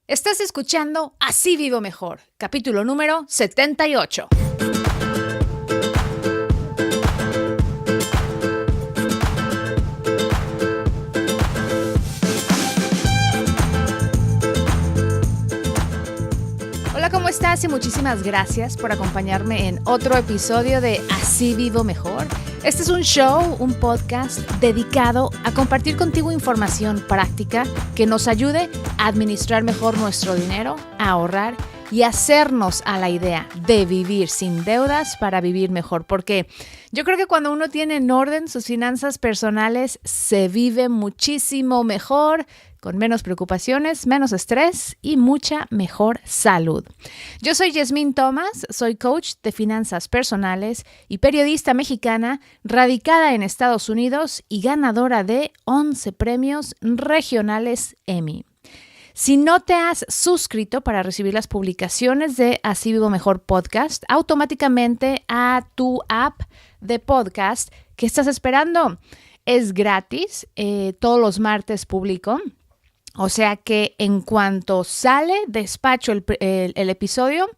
Estás escuchando Así Vivo Mejor, capítulo número 78. Hola, ¿cómo estás? Y muchísimas gracias por acompañarme en otro episodio de Así Vivo Mejor. Este es un show, un podcast dedicado a compartir contigo información práctica que nos ayude a administrar mejor nuestro dinero, a ahorrar y hacernos a la idea de vivir sin deudas para vivir mejor. Porque yo creo que cuando uno tiene en orden sus finanzas personales, se vive muchísimo mejor, con menos preocupaciones, menos estrés y mucha mejor salud. Yo soy Yasmín Thomas, soy coach de finanzas personales y periodista mexicana radicada en Estados Unidos y ganadora de 11 premios regionales Emmy. Si no te has suscrito para recibir las publicaciones de Así Vivo Mejor Podcast, automáticamente a tu app de podcast, ¿qué estás esperando? Es gratis, todos los martes publico. O sea que en cuanto sale, despacho el episodio,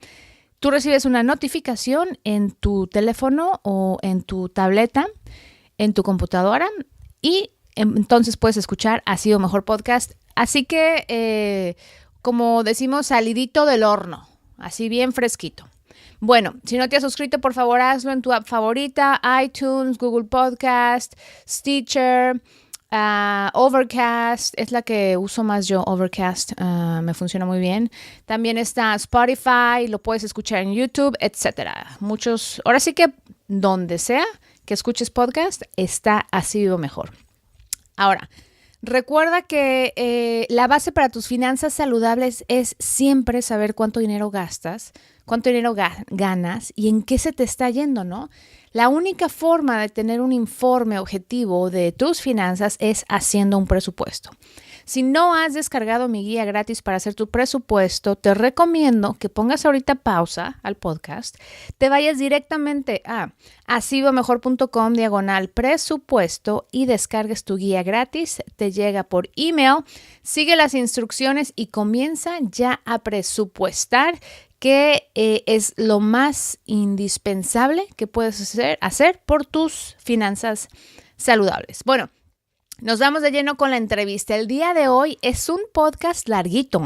tú recibes una notificación en tu teléfono o en tu tableta, en tu computadora y entonces puedes escuchar Así Vivo Mejor Podcast. Así que, como decimos, salidito del horno, así bien fresquito. Bueno, si no te has suscrito, por favor hazlo en tu app favorita, iTunes, Google Podcast, Stitcher, Overcast, es la que uso más yo, Overcast, me funciona muy bien. También está Spotify, lo puedes escuchar en YouTube, etcétera. Ahora sí que donde sea que escuches podcast, está Así Vivo Mejor. Ahora, recuerda que la base para tus finanzas saludables es siempre saber cuánto dinero gastas, cuánto dinero ganas y en qué se te está yendo, ¿no? La única forma de tener un informe objetivo de tus finanzas es haciendo un presupuesto. Si no has descargado mi guía gratis para hacer tu presupuesto, te recomiendo que pongas ahorita pausa al podcast, te vayas directamente a asivivomejor.com/presupuesto y descargues tu guía gratis. Te llega por email, sigue las instrucciones y comienza ya a presupuestar, que es lo más indispensable que puedes hacer por tus finanzas saludables. Bueno, nos vamos de lleno con la entrevista. El día de hoy es un podcast larguito,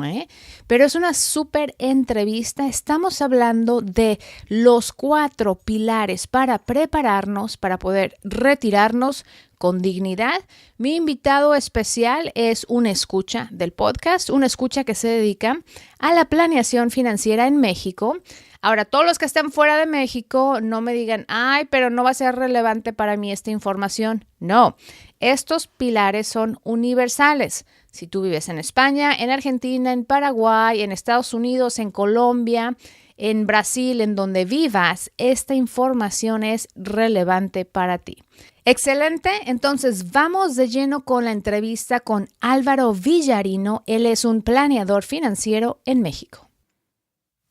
pero es una súper entrevista. Estamos hablando de los 4 pilares para prepararnos, para poder retirarnos con dignidad. Mi invitado especial es un escucha del podcast, un escucha que se dedica a la planeación financiera en México. Ahora, todos los que están fuera de México no me digan, ay, pero no va a ser relevante para mí esta información. No, estos pilares son universales. Si tú vives en España, en Argentina, en Paraguay, en Estados Unidos, en Colombia, en Brasil, en donde vivas, esta información es relevante para ti. Excelente, entonces vamos de lleno con la entrevista con Álvaro Villarino. Él es un planeador financiero en México.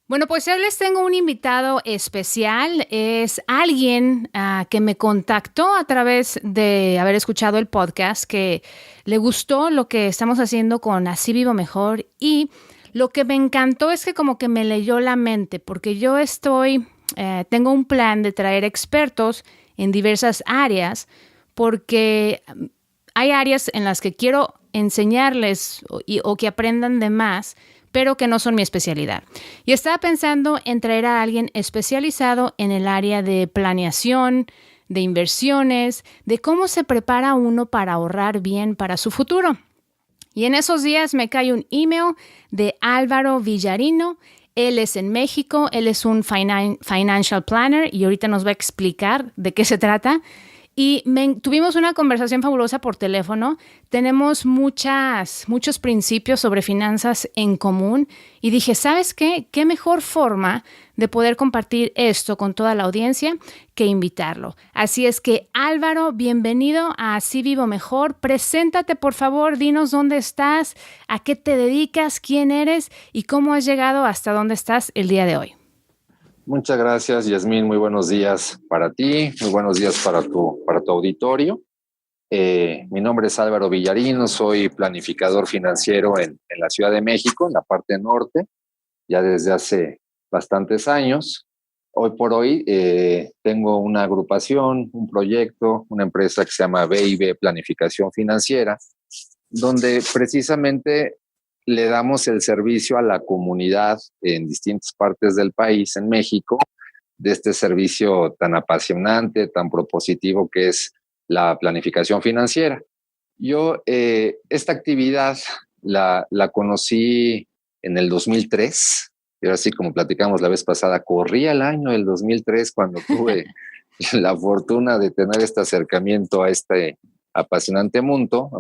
Bueno, pues hoy les tengo un invitado especial. Es alguien que me contactó a través de haber escuchado el podcast, que le gustó lo que estamos haciendo con Así Vivo Mejor, y lo que me encantó es que como que me leyó la mente, porque yo tengo un plan de traer expertos en diversas áreas, porque hay áreas en las que quiero enseñarles o que aprendan de más, pero que no son mi especialidad. Y estaba pensando en traer a alguien especializado en el área de planeación, de inversiones, de cómo se prepara uno para ahorrar bien para su futuro. Y en esos días me cae un email de Álvaro Villarino. Él es en México, él es un financial planner y ahorita nos va a explicar de qué se trata. Y tuvimos una conversación fabulosa por teléfono. Tenemos muchos principios sobre finanzas en común. Y dije, ¿sabes qué? ¿Qué mejor forma de poder compartir esto con toda la audiencia que invitarlo? Así es que, Álvaro, bienvenido a Así Vivo Mejor. Preséntate, por favor. Dinos dónde estás, a qué te dedicas, quién eres y cómo has llegado hasta dónde estás el día de hoy. Muchas gracias, Yasmín. Muy buenos días para ti, muy buenos días para tu auditorio. Mi nombre es Álvaro Villarino, soy planificador financiero en la Ciudad de México, en la parte norte, ya desde hace bastantes años. Hoy por hoy tengo una agrupación, un proyecto, una empresa que se llama B&B Planificación Financiera, donde precisamente le damos el servicio a la comunidad en distintas partes del país, en México, de este servicio tan apasionante, tan propositivo que es la planificación financiera. Yo esta actividad la conocí en el 2003, y así como platicamos la vez pasada, corría el año del 2003 cuando tuve la fortuna de tener este acercamiento a este apasionante mundo.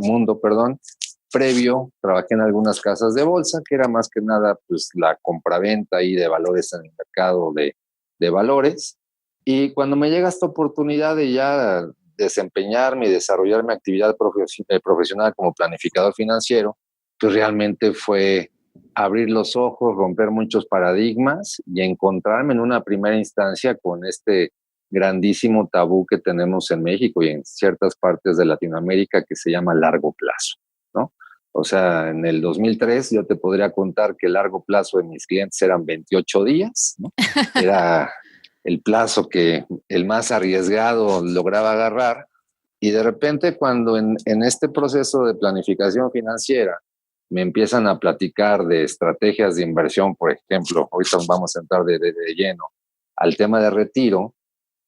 Previo, trabajé en algunas casas de bolsa, que era más que nada pues, la compraventa ahí de valores en el mercado de valores. Y cuando me llega esta oportunidad de ya desempeñarme y desarrollar mi actividad profesional como planificador financiero, pues realmente fue abrir los ojos, romper muchos paradigmas y encontrarme en una primera instancia con este grandísimo tabú que tenemos en México y en ciertas partes de Latinoamérica que se llama largo plazo, ¿no? O sea, en el 2003 yo te podría contar que el largo plazo de mis clientes eran 28 días, ¿no? Era el plazo que el más arriesgado lograba agarrar. Y de repente cuando en este proceso de planificación financiera me empiezan a platicar de estrategias de inversión, por ejemplo, ahorita vamos a entrar de lleno al tema de retiro,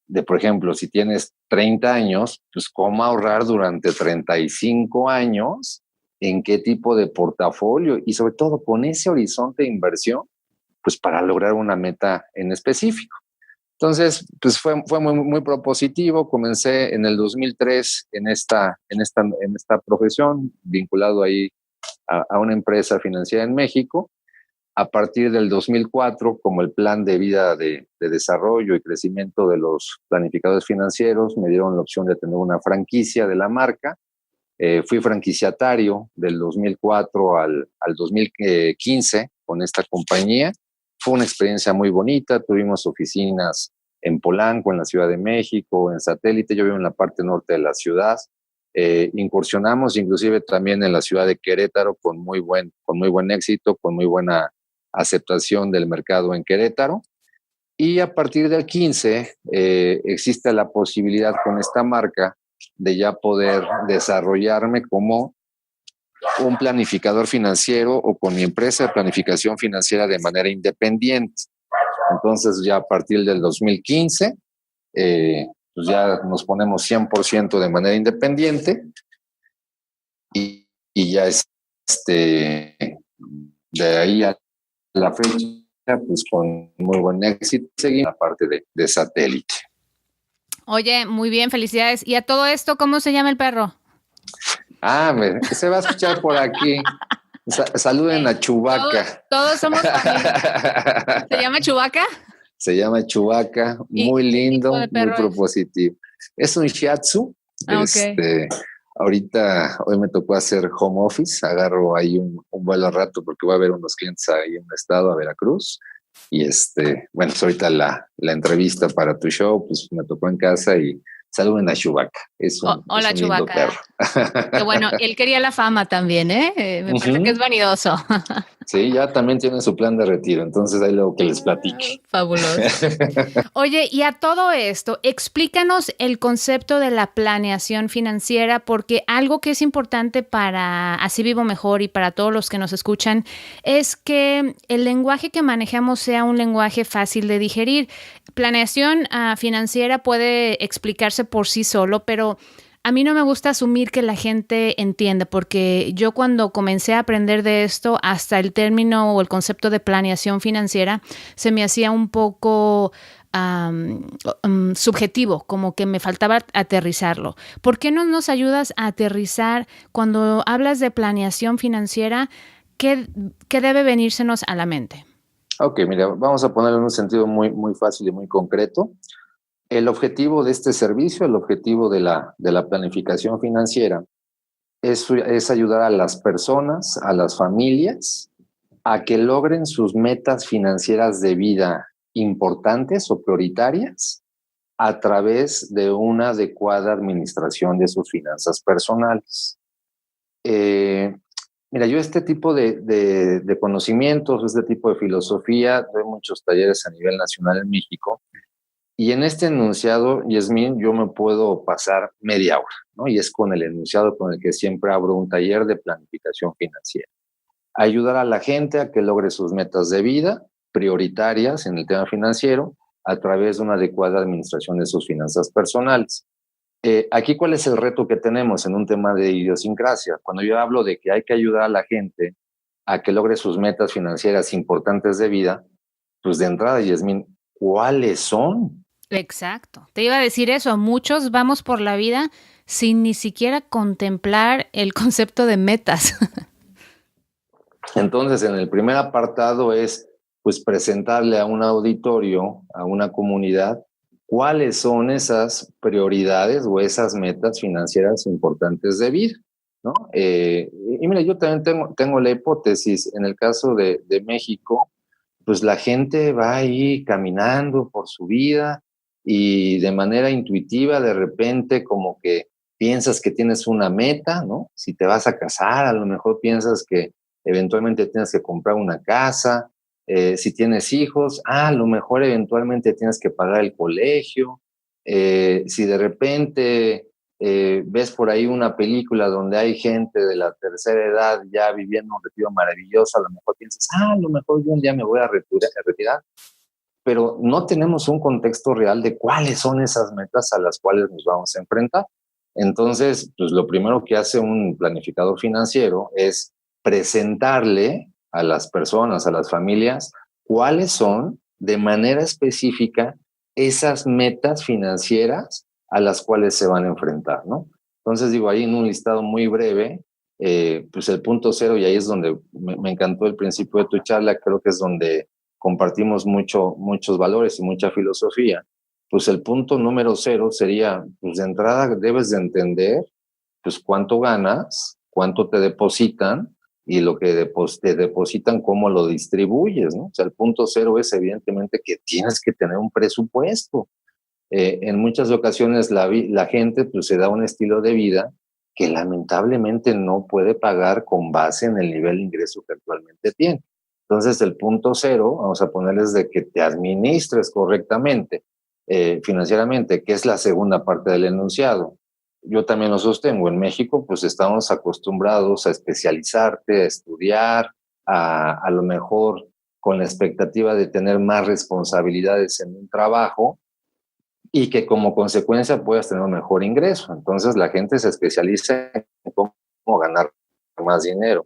de por ejemplo, si tienes 30 años, pues cómo ahorrar durante 35 años, en qué tipo de portafolio y sobre todo con ese horizonte de inversión, pues para lograr una meta en específico. Entonces, pues fue muy propositivo. Comencé en el 2003 en esta profesión, vinculado ahí a una empresa financiera en México. A partir del 2004, como el plan de vida de desarrollo y crecimiento de los planificadores financieros, me dieron la opción de tener una franquicia de la marca. Fui franquiciatario del 2004 al 2015 con esta compañía. Fue una experiencia muy bonita. Tuvimos oficinas en Polanco, en la Ciudad de México, en Satélite. Yo vivo en la parte norte de la ciudad. Incursionamos inclusive también en la ciudad de Querétaro con muy buen éxito, con muy buena aceptación del mercado en Querétaro. Y a partir del 15 existe la posibilidad con esta marca de ya poder desarrollarme como un planificador financiero o con mi empresa de planificación financiera de manera independiente. Entonces ya a partir del 2015 pues ya nos ponemos 100% de manera independiente y ya de ahí a la fecha pues con muy buen éxito seguimos la parte de Satélite. Oye, muy bien, felicidades. ¿Y a todo esto cómo se llama el perro? Se va a escuchar por aquí. Saluden a Chewbacca. Todos somos familia. ¿Se llama Chewbacca? Se llama Chewbacca, muy lindo, muy propositivo. Es un Shiatsu. Okay. Hoy me tocó hacer home office, agarro ahí un vuelo a rato porque voy a ver unos clientes ahí en un estado, a Veracruz. Y bueno, pues ahorita la entrevista para tu show, pues me tocó en casa y saluden a Chewbacca. Hola, es un lindo perro. Que bueno, él quería la fama también, ¿eh? Me parece que es vanidoso. Sí, ya también tiene su plan de retiro, entonces ahí luego que les platique. Fabuloso. Oye, y a todo esto, explícanos el concepto de la planeación financiera, porque algo que es importante para Así Vivo Mejor y para todos los que nos escuchan es que el lenguaje que manejamos sea un lenguaje fácil de digerir. Planeación financiera puede explicarse por sí solo, pero a mí no me gusta asumir que la gente entiende, porque yo cuando comencé a aprender de esto, hasta el término o el concepto de planeación financiera se me hacía un poco subjetivo, como que me faltaba aterrizarlo. ¿Por qué no nos ayudas a aterrizar cuando hablas de planeación financiera? ¿Qué debe venírsenos a la mente? Ok, mira, vamos a ponerlo en un sentido muy, muy fácil y muy concreto. El objetivo de este servicio, el objetivo de la planificación financiera es ayudar a las personas, a las familias, a que logren sus metas financieras de vida importantes o prioritarias a través de una adecuada administración de sus finanzas personales. Mira, yo este tipo de conocimientos, este tipo de filosofía, doy muchos talleres a nivel nacional en México, y en este enunciado, Yasmín, yo me puedo pasar media hora, ¿no? Y es con el enunciado con el que siempre abro un taller de planificación financiera. Ayudar a la gente a que logre sus metas de vida prioritarias en el tema financiero a través de una adecuada administración de sus finanzas personales. Aquí, ¿cuál es el reto que tenemos en un tema de idiosincrasia? Cuando yo hablo de que hay que ayudar a la gente a que logre sus metas financieras importantes de vida, pues de entrada, Yasmín, ¿cuáles son? Exacto. Te iba a decir eso. Muchos vamos por la vida sin ni siquiera contemplar el concepto de metas. Entonces, en el primer apartado es, pues, presentarle a un auditorio, a una comunidad, cuáles son esas prioridades o esas metas financieras importantes de vida, ¿no? Y mira, yo también tengo la hipótesis, en el caso de México, pues la gente va ahí caminando por su vida y de manera intuitiva, de repente, como que piensas que tienes una meta, ¿no? Si te vas a casar, a lo mejor piensas que eventualmente tienes que comprar una casa, si tienes hijos, a lo mejor eventualmente tienes que pagar el colegio, si de repente ves por ahí una película donde hay gente de la tercera edad ya viviendo un retiro maravilloso, a lo mejor piensas, a lo mejor yo un día me voy a retirar, pero no tenemos un contexto real de cuáles son esas metas a las cuales nos vamos a enfrentar. Entonces, pues lo primero que hace un planificador financiero es presentarle a las personas, a las familias, cuáles son de manera específica esas metas financieras a las cuales se van a enfrentar, ¿no? Entonces, digo, ahí en un listado muy breve, pues el punto cero, y ahí es donde me encantó el principio de tu charla, creo que es donde compartimos muchos valores y mucha filosofía, pues el punto número cero sería, pues de entrada debes de entender, pues cuánto ganas, cuánto te depositan y lo que te depositan, cómo lo distribuyes, ¿no? O sea, el punto cero es evidentemente que tienes que tener un presupuesto. En muchas ocasiones la gente pues se da un estilo de vida que lamentablemente no puede pagar con base en el nivel de ingreso que actualmente tiene. Entonces, el punto cero, vamos a ponerles de que te administres correctamente financieramente, que es la segunda parte del enunciado. Yo también lo sostengo. En México, pues estamos acostumbrados a especializarte, a estudiar, a lo mejor con la expectativa de tener más responsabilidades en un trabajo y que como consecuencia puedas tener un mejor ingreso. Entonces la gente se especializa en cómo ganar más dinero.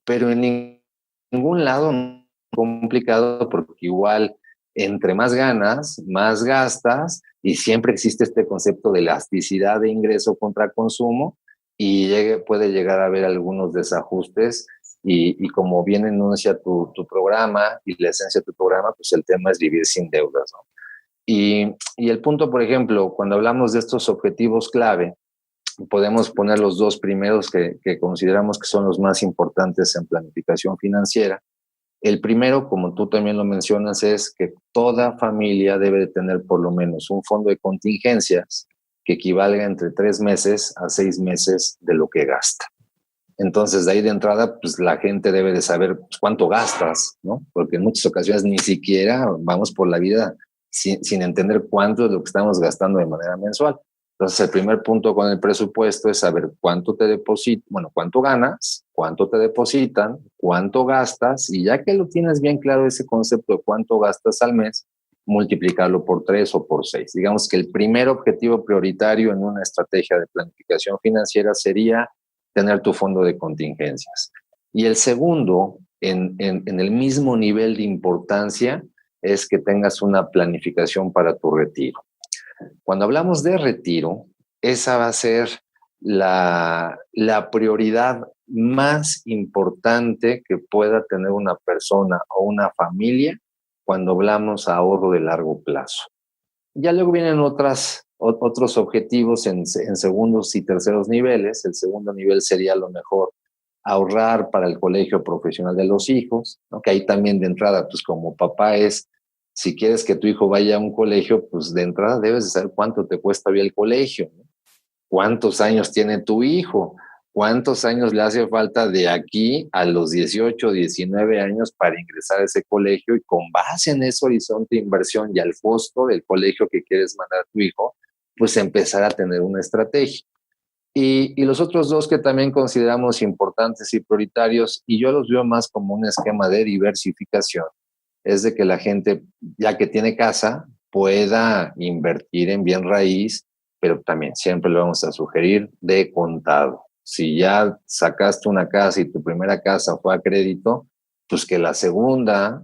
Pero en ningún lado es complicado porque igual entre más ganas, más gastas y siempre existe este concepto de elasticidad de ingreso contra consumo y puede llegar a haber algunos desajustes y como bien enuncia tu programa y la esencia de tu programa, pues el tema es vivir sin deudas, ¿no? Y el punto, por ejemplo, cuando hablamos de estos objetivos clave, podemos poner los dos primeros que consideramos que son los más importantes en planificación financiera. El primero, como tú también lo mencionas, es que toda familia debe de tener por lo menos un fondo de contingencias que equivalga entre 3 meses a 6 meses de lo que gasta. Entonces, de ahí de entrada, pues la gente debe de saber pues, cuánto gastas, ¿no? Porque en muchas ocasiones ni siquiera vamos por la vida sin entender cuánto es lo que estamos gastando de manera mensual. Entonces, el primer punto con el presupuesto es saber cuánto te depositan, bueno, cuánto ganas, cuánto te depositan, cuánto gastas, y ya que lo tienes bien claro ese concepto de cuánto gastas al mes, multiplicarlo por 3 o por 6. Digamos que el primer objetivo prioritario en una estrategia de planificación financiera sería tener tu fondo de contingencias. Y el segundo, en el mismo nivel de importancia, es que tengas una planificación para tu retiro. Cuando hablamos de retiro, esa va a ser la prioridad más importante que pueda tener una persona o una familia cuando hablamos a ahorro de largo plazo. Ya luego vienen otros objetivos en segundos y terceros niveles. El segundo nivel sería a lo mejor ahorrar para el colegio profesional de los hijos, ¿no? Que ahí también de entrada, pues como papá es, si quieres que tu hijo vaya a un colegio, pues de entrada debes de saber cuánto te cuesta bien el colegio, ¿no? ¿Cuántos años tiene tu hijo? ¿Cuántos años le hace falta de aquí a los 18, 19 años para ingresar a ese colegio? Y con base en ese horizonte de inversión y al costo del colegio que quieres mandar a tu hijo, pues empezar a tener una estrategia. Y los otros dos que también consideramos importantes y prioritarios, y yo los veo más como un esquema de diversificación, es de que la gente, ya que tiene casa, pueda invertir en bien raíz, pero también siempre le vamos a sugerir de contado. Si ya sacaste una casa y tu primera casa fue a crédito, pues que la segunda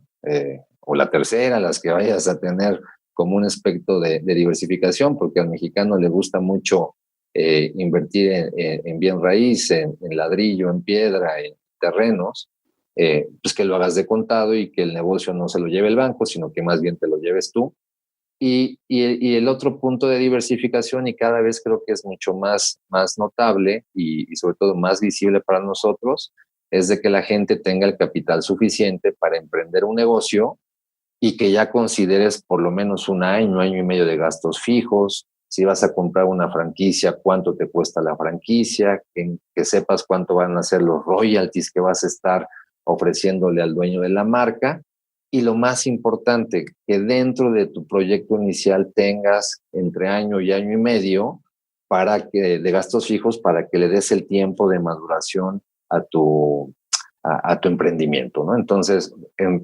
o la tercera, las que vayas a tener como un aspecto de diversificación, porque al mexicano le gusta mucho invertir en bien raíz, en ladrillo, en piedra, en terrenos, pues que lo hagas de contado y que el negocio no se lo lleve el banco, sino que más bien te lo lleves tú. Y el otro punto de diversificación, y cada vez creo que es mucho más notable y sobre todo más visible para nosotros, es de que la gente tenga el capital suficiente para emprender un negocio y que ya consideres por lo menos un año y medio de gastos fijos. Si vas a comprar una franquicia, cuánto te cuesta la franquicia, que sepas cuánto van a ser los royalties que vas a estar ofreciéndole al dueño de la marca. Y lo más importante, que dentro de tu proyecto inicial tengas entre año y medio de gastos fijos para que le des el tiempo de maduración a tu emprendimiento, ¿no? Entonces,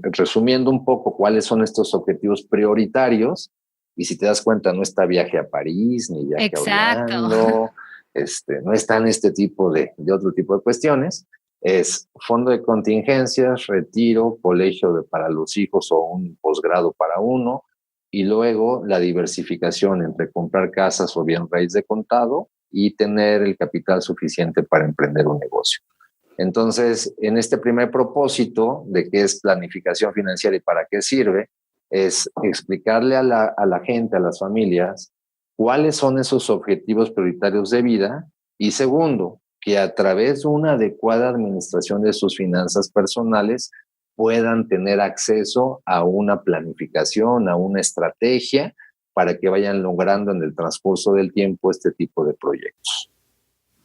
resumiendo un poco cuáles son estos objetivos prioritarios, y si te das cuenta, no está viaje a París, ni viaje a Exacto. Orlando, no están este tipo de otro tipo de cuestiones. Es fondo de contingencias, retiro, colegio para los hijos o un posgrado para uno, y luego la diversificación entre comprar casas o bien raíz de contado y tener el capital suficiente para emprender un negocio. Entonces, en este primer propósito de qué es planificación financiera y para qué sirve, es explicarle a la gente, a las familias, cuáles son esos objetivos prioritarios de vida, y segundo, que a través de una adecuada administración de sus finanzas personales puedan tener acceso a una planificación, a una estrategia para que vayan logrando en el transcurso del tiempo este tipo de proyectos.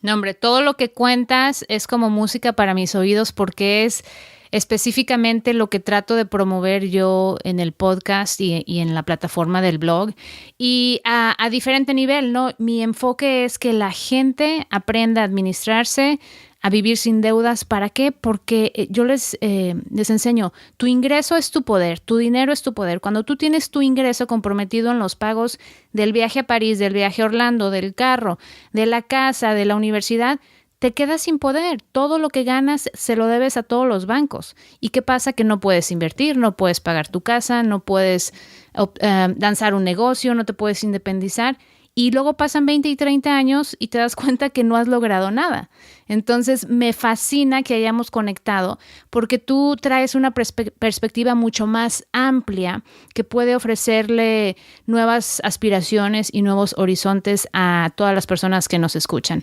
No, hombre, todo lo que cuentas es como música para mis oídos porque es específicamente lo que trato de promover yo en el podcast y en la plataforma del blog. Y a diferente nivel, ¿no? Mi enfoque es que la gente aprenda a administrarse, a vivir sin deudas. ¿Para qué? Porque yo les enseño, tu ingreso es tu poder, tu dinero es tu poder. Cuando tú tienes tu ingreso comprometido en los pagos del viaje a París, del viaje a Orlando, del carro, de la casa, de la universidad, te quedas sin poder. Todo lo que ganas se lo debes a todos los bancos. ¿Y qué pasa? Que no puedes invertir, no puedes pagar tu casa, no puedes lanzar un negocio, no te puedes independizar. Y luego pasan 20 y 30 años y te das cuenta que no has logrado nada. Entonces, me fascina que hayamos conectado porque tú traes una perspectiva mucho más amplia que puede ofrecerle nuevas aspiraciones y nuevos horizontes a todas las personas que nos escuchan.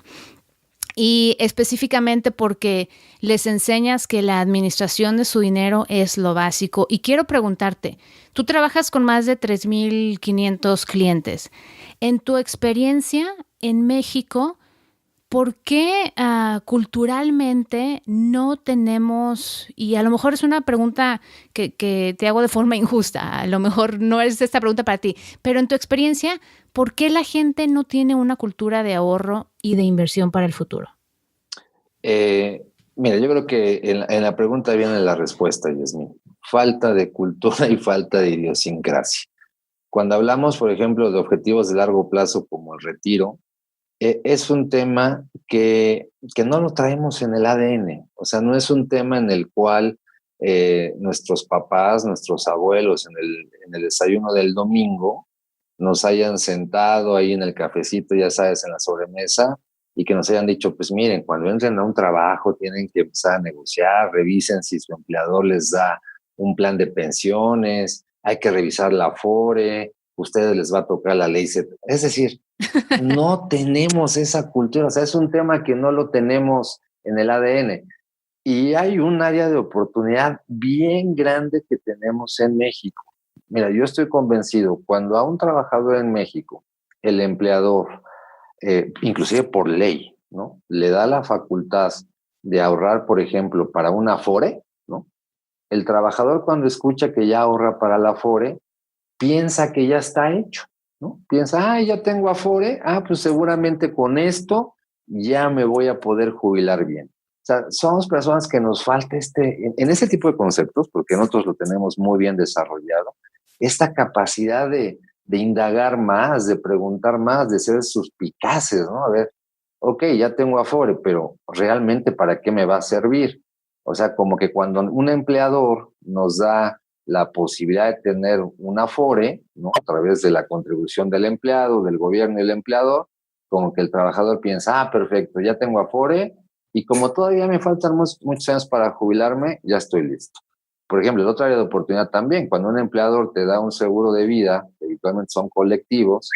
Y específicamente porque les enseñas que la administración de su dinero es lo básico. Y quiero preguntarte, tú trabajas con más de 3,500 clientes. En tu experiencia en México, ¿por qué culturalmente no tenemos, y a lo mejor es una pregunta que te hago de forma injusta, a lo mejor no es esta pregunta para ti, pero en tu experiencia, ¿por qué la gente no tiene una cultura de ahorro y de inversión para el futuro? Mira, yo creo que en la pregunta viene la respuesta, Yasmín. Falta de cultura y falta de idiosincrasia. Cuando hablamos, por ejemplo, de objetivos de largo plazo como el retiro, es un tema que no lo traemos en el ADN. O sea, no es un tema en el cual nuestros papás, nuestros abuelos en el desayuno del domingo nos hayan sentado ahí en el cafecito, ya sabes, en la sobremesa, y que nos hayan dicho, pues miren, cuando entren a un trabajo tienen que empezar a negociar, revisen si su empleador les da un plan de pensiones, hay que revisar la Afore, ustedes les va a tocar la ley. Es decir, no tenemos esa cultura, o sea, es un tema que no lo tenemos en el ADN. Y hay un área de oportunidad bien grande que tenemos en México. Mira, yo estoy convencido, cuando a un trabajador en México, el empleador, inclusive por ley, ¿no? Le da la facultad de ahorrar, por ejemplo, para un Afore, ¿no? El trabajador cuando escucha que ya ahorra para la Afore, piensa que ya está hecho, ¿no? Piensa, ya tengo Afore, pues seguramente con esto ya me voy a poder jubilar bien. O sea, somos personas que nos falta en ese tipo de conceptos, porque nosotros lo tenemos muy bien desarrollado, esta capacidad de indagar más, de preguntar más, de ser suspicaces, ¿no? A ver, ok, ya tengo Afore, pero realmente ¿para qué me va a servir? O sea, como que cuando un empleador nos da la posibilidad de tener un Afore, ¿no? A través de la contribución del empleado, del gobierno y el empleador, como que el trabajador piensa, perfecto, ya tengo Afore y como todavía me faltan muchos años para jubilarme, ya estoy listo. Por ejemplo, el otro área de oportunidad también, cuando un empleador te da un seguro de vida, que habitualmente son colectivos,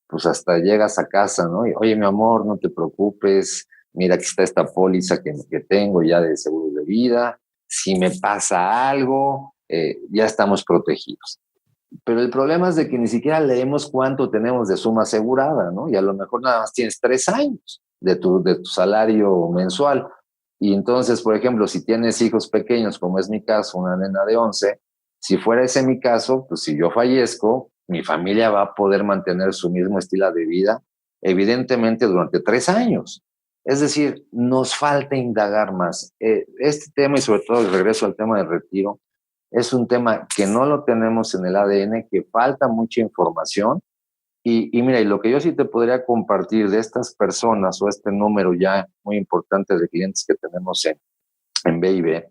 pues hasta llegas a casa, ¿no? Y, oye, mi amor, no te preocupes, mira, aquí está esta póliza que tengo ya de seguro de vida, si me pasa algo, ya estamos protegidos. Pero el problema es de que ni siquiera leemos cuánto tenemos de suma asegurada, ¿no? Y a lo mejor nada más tienes 3 años de tu salario mensual. Y entonces, por ejemplo, si tienes hijos pequeños, como es mi caso, una nena de 11, si fuera ese mi caso, pues si yo fallezco, mi familia va a poder mantener su mismo estilo de vida, evidentemente durante 3 años. Es decir, nos falta indagar más. Este tema y sobre todo el regreso al tema del retiro, es un tema que no lo tenemos en el ADN, que falta mucha información. Y mira, y lo que yo sí te podría compartir de estas personas o este número ya muy importante de clientes que tenemos en BIB,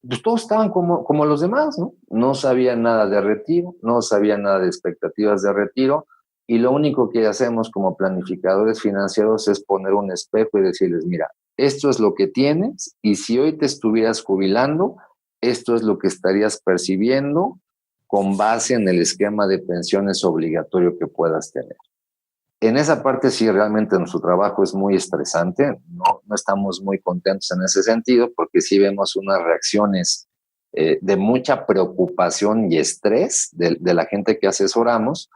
pues todos estaban como los demás, ¿no? No sabían nada de retiro, no sabían nada de expectativas de retiro, y lo único que hacemos como planificadores financieros es poner un espejo y decirles, mira, esto es lo que tienes, y si hoy te estuvieras jubilando, esto es lo que estarías percibiendo con base en el esquema de pensiones obligatorio que puedas tener. En esa parte sí, realmente nuestro trabajo es muy estresante, no estamos muy contentos en ese sentido porque sí vemos unas reacciones de mucha preocupación y estrés de la gente que asesoramos,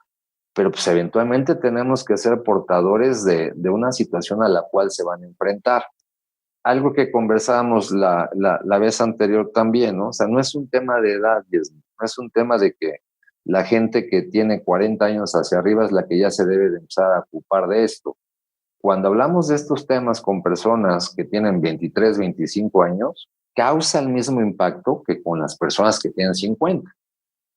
pero pues eventualmente tenemos que ser portadores de una situación a la cual se van a enfrentar. Algo que conversábamos la vez anterior también, ¿no? O sea, no es un tema de edad, no es un tema de que la gente que tiene 40 años hacia arriba es la que ya se debe de empezar a ocupar de esto. Cuando hablamos de estos temas con personas que tienen 23, 25 años, causa el mismo impacto que con las personas que tienen 50.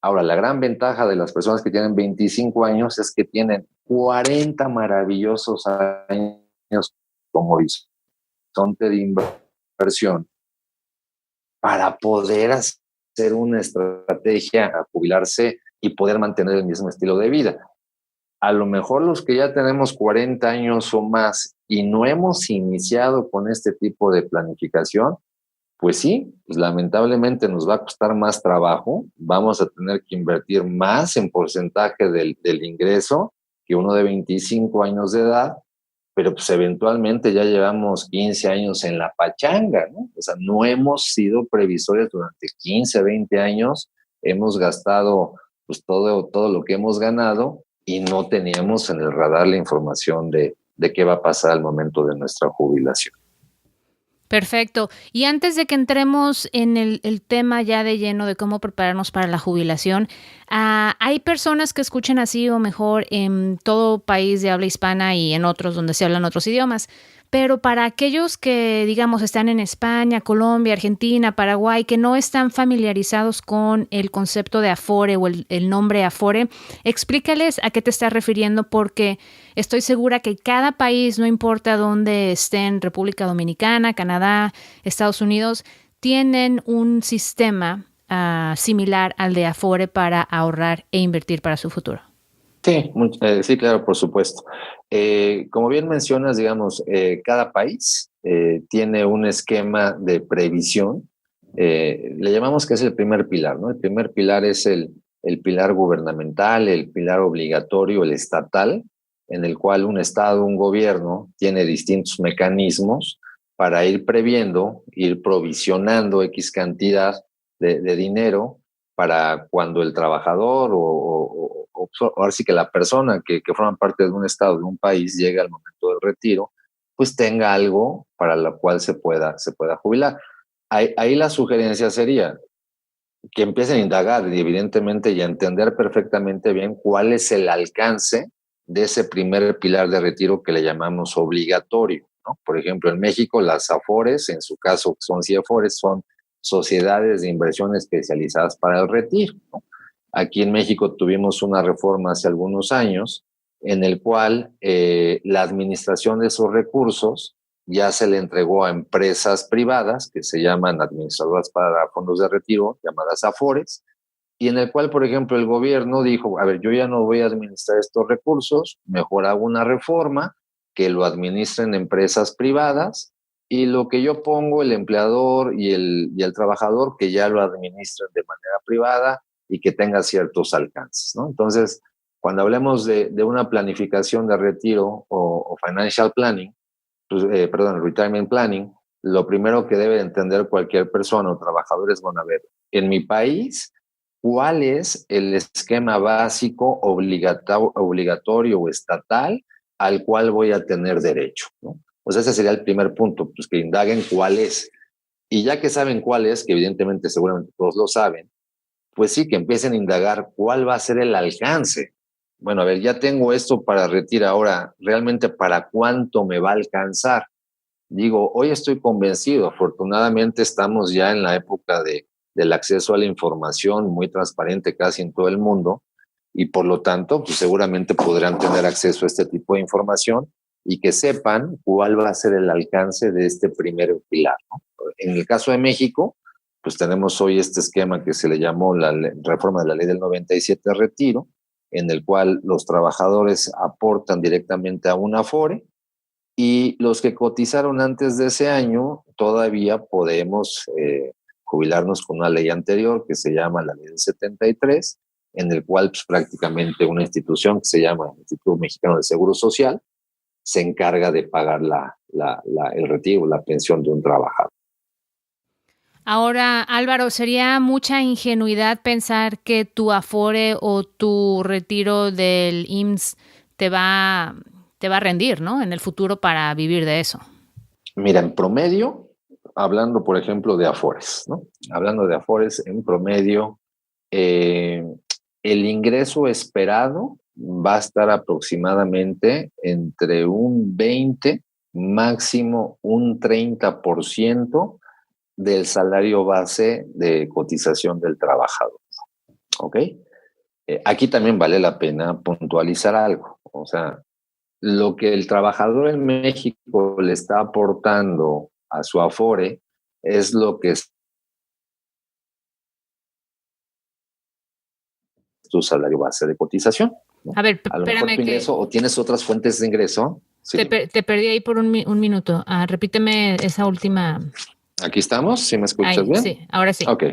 Ahora, la gran ventaja de las personas que tienen 25 años es que tienen 40 maravillosos años como horizonte de inversión para poder hacer una estrategia a jubilarse y poder mantener el mismo estilo de vida. A lo mejor los que ya tenemos 40 años o más y no hemos iniciado con este tipo de planificación, pues sí, pues lamentablemente nos va a costar más trabajo, vamos a tener que invertir más en porcentaje del ingreso que uno de 25 años de edad, pero pues eventualmente ya llevamos 15 años en la pachanga, ¿no? O sea, no hemos sido previsores durante 15, 20 años, hemos gastado pues todo lo que hemos ganado y no teníamos en el radar la información de qué va a pasar al momento de nuestra jubilación. Perfecto. Y antes de que entremos en el tema ya de lleno de cómo prepararnos para la jubilación, hay personas que escuchen así o mejor en todo país de habla hispana y en otros donde se hablan otros idiomas. Pero para aquellos que, digamos, están en España, Colombia, Argentina, Paraguay, que no están familiarizados con el concepto de Afore o el nombre Afore, explícales a qué te estás refiriendo porque estoy segura que cada país, no importa dónde estén, República Dominicana, Canadá, Estados Unidos, tienen un sistema similar al de Afore para ahorrar e invertir para su futuro. Sí, claro, por supuesto. Como bien mencionas, digamos, cada país tiene un esquema de previsión. Le llamamos que es el primer pilar, ¿no? El primer pilar es el pilar gubernamental, el pilar obligatorio, el estatal, en el cual un estado, un gobierno, tiene distintos mecanismos para ir previendo, ir provisionando X cantidad de dinero para cuando el trabajador ahora sí que la persona que forma parte de un estado, de un país, llegue al momento del retiro, pues tenga algo para lo cual se pueda jubilar. Ahí la sugerencia sería que empiecen a indagar y evidentemente y a entender perfectamente bien cuál es el alcance de ese primer pilar de retiro que le llamamos obligatorio, ¿no? Por ejemplo, en México las AFORES, en su caso son CIEFORES, son sociedades de inversión especializadas para el retiro, ¿no? Aquí en México tuvimos una reforma hace algunos años en el cual la administración de esos recursos ya se le entregó a empresas privadas que se llaman administradoras para fondos de retiro, llamadas AFORES, y en el cual, por ejemplo, el gobierno dijo, a ver, yo ya no voy a administrar estos recursos, mejor hago una reforma que lo administren empresas privadas y lo que yo pongo, el empleador y el trabajador, que ya lo administren de manera privada y que tenga ciertos alcances, ¿no? Entonces, cuando hablemos de una planificación de retiro o financial planning, retirement planning, lo primero que debe entender cualquier persona o trabajador es, bueno, a ver, en mi país, ¿cuál es el esquema básico obligatorio o estatal al cual voy a tener derecho, ¿no? Pues ese sería el primer punto, pues que indaguen cuál es. Y ya que saben cuál es, que evidentemente seguramente todos lo saben, pues sí, que empiecen a indagar cuál va a ser el alcance. Bueno, a ver, ya tengo esto para retirar ahora, ¿realmente para cuánto me va a alcanzar? Digo, hoy estoy convencido, afortunadamente estamos ya en la época del acceso a la información muy transparente casi en todo el mundo y por lo tanto, pues seguramente podrán tener acceso a este tipo de información y que sepan cuál va a ser el alcance de este primer pilar, ¿no? En el caso de México, pues tenemos hoy este esquema que se le llamó la reforma de la ley del 97 retiro, en el cual los trabajadores aportan directamente a una AFORE y los que cotizaron antes de ese año todavía podemos jubilarnos con una ley anterior que se llama la ley del 73, en el cual pues, prácticamente una institución que se llama Instituto Mexicano del Seguro Social se encarga de pagar el retiro, la pensión de un trabajador. Ahora, Álvaro, sería mucha ingenuidad pensar que tu Afore o tu retiro del IMSS te va a rendir, ¿no? En el futuro para vivir de eso. Mira, en promedio, hablando, por ejemplo, de Afores, ¿no? Hablando de Afores, en promedio, el ingreso esperado va a estar aproximadamente entre un 20, máximo un 30% del salario base de cotización del trabajador, ¿ok? Aquí también vale la pena puntualizar algo, o sea, lo que el trabajador en México le está aportando a su Afore es lo que es tu salario base de cotización, ¿no? A ver, a lo mejor tu ingreso o tienes otras fuentes de ingreso. Sí. Te perdí ahí por un minuto. Repíteme esa última. ¿Aquí estamos? ¿Sí me escuchas bien? Sí, ahora sí. Ok,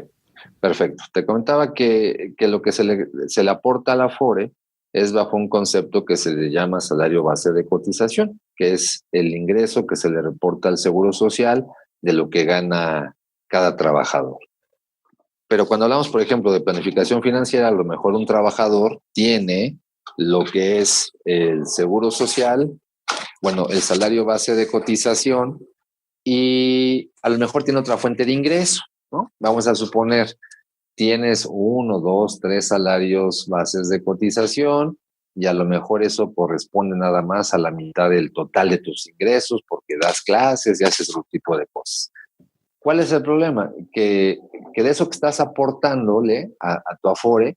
perfecto. Te comentaba que lo que se le aporta a la Afore es bajo un concepto que se le llama salario base de cotización, que es el ingreso que se le reporta al Seguro Social de lo que gana cada trabajador. Pero cuando hablamos, por ejemplo, de planificación financiera, a lo mejor un trabajador tiene lo que es el Seguro Social, bueno, el salario base de cotización y a lo mejor tiene otra fuente de ingreso, ¿no? Vamos a suponer, tienes 1, 2, 3 salarios bases de cotización y a lo mejor eso corresponde nada más a la mitad del total de tus ingresos porque das clases y haces otro tipo de cosas. ¿Cuál es el problema? Que de eso que estás aportándole a tu Afore,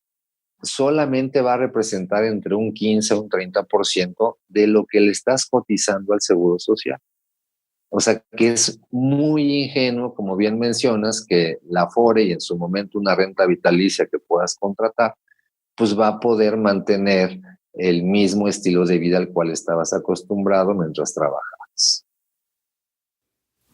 solamente va a representar entre un 15 a un 30% de lo que le estás cotizando al Seguro Social. O sea, que es muy ingenuo, como bien mencionas, que la Afore y en su momento una renta vitalicia que puedas contratar, pues va a poder mantener el mismo estilo de vida al cual estabas acostumbrado mientras trabajabas.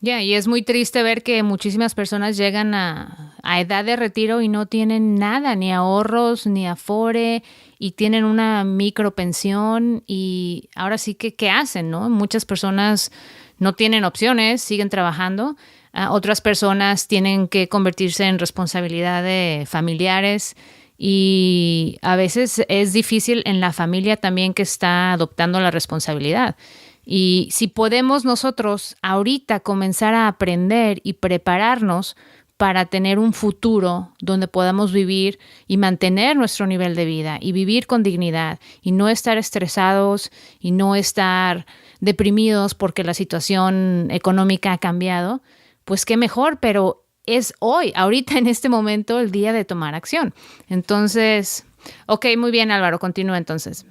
Ya, y es muy triste ver que muchísimas personas llegan a edad de retiro y no tienen nada, ni ahorros, ni Afore, y tienen una micropensión y ahora sí que, ¿qué hacen, no? Muchas personas no tienen opciones, siguen trabajando. Otras personas tienen que convertirse en responsabilidad de familiares y a veces es difícil en la familia también que está adoptando la responsabilidad. Y si podemos nosotros ahorita comenzar a aprender y prepararnos para tener un futuro donde podamos vivir y mantener nuestro nivel de vida y vivir con dignidad y no estar estresados y no estar deprimidos porque la situación económica ha cambiado, pues qué mejor, pero es hoy, ahorita en este momento, el día de tomar acción. Entonces, ok, muy bien Álvaro, continúa entonces.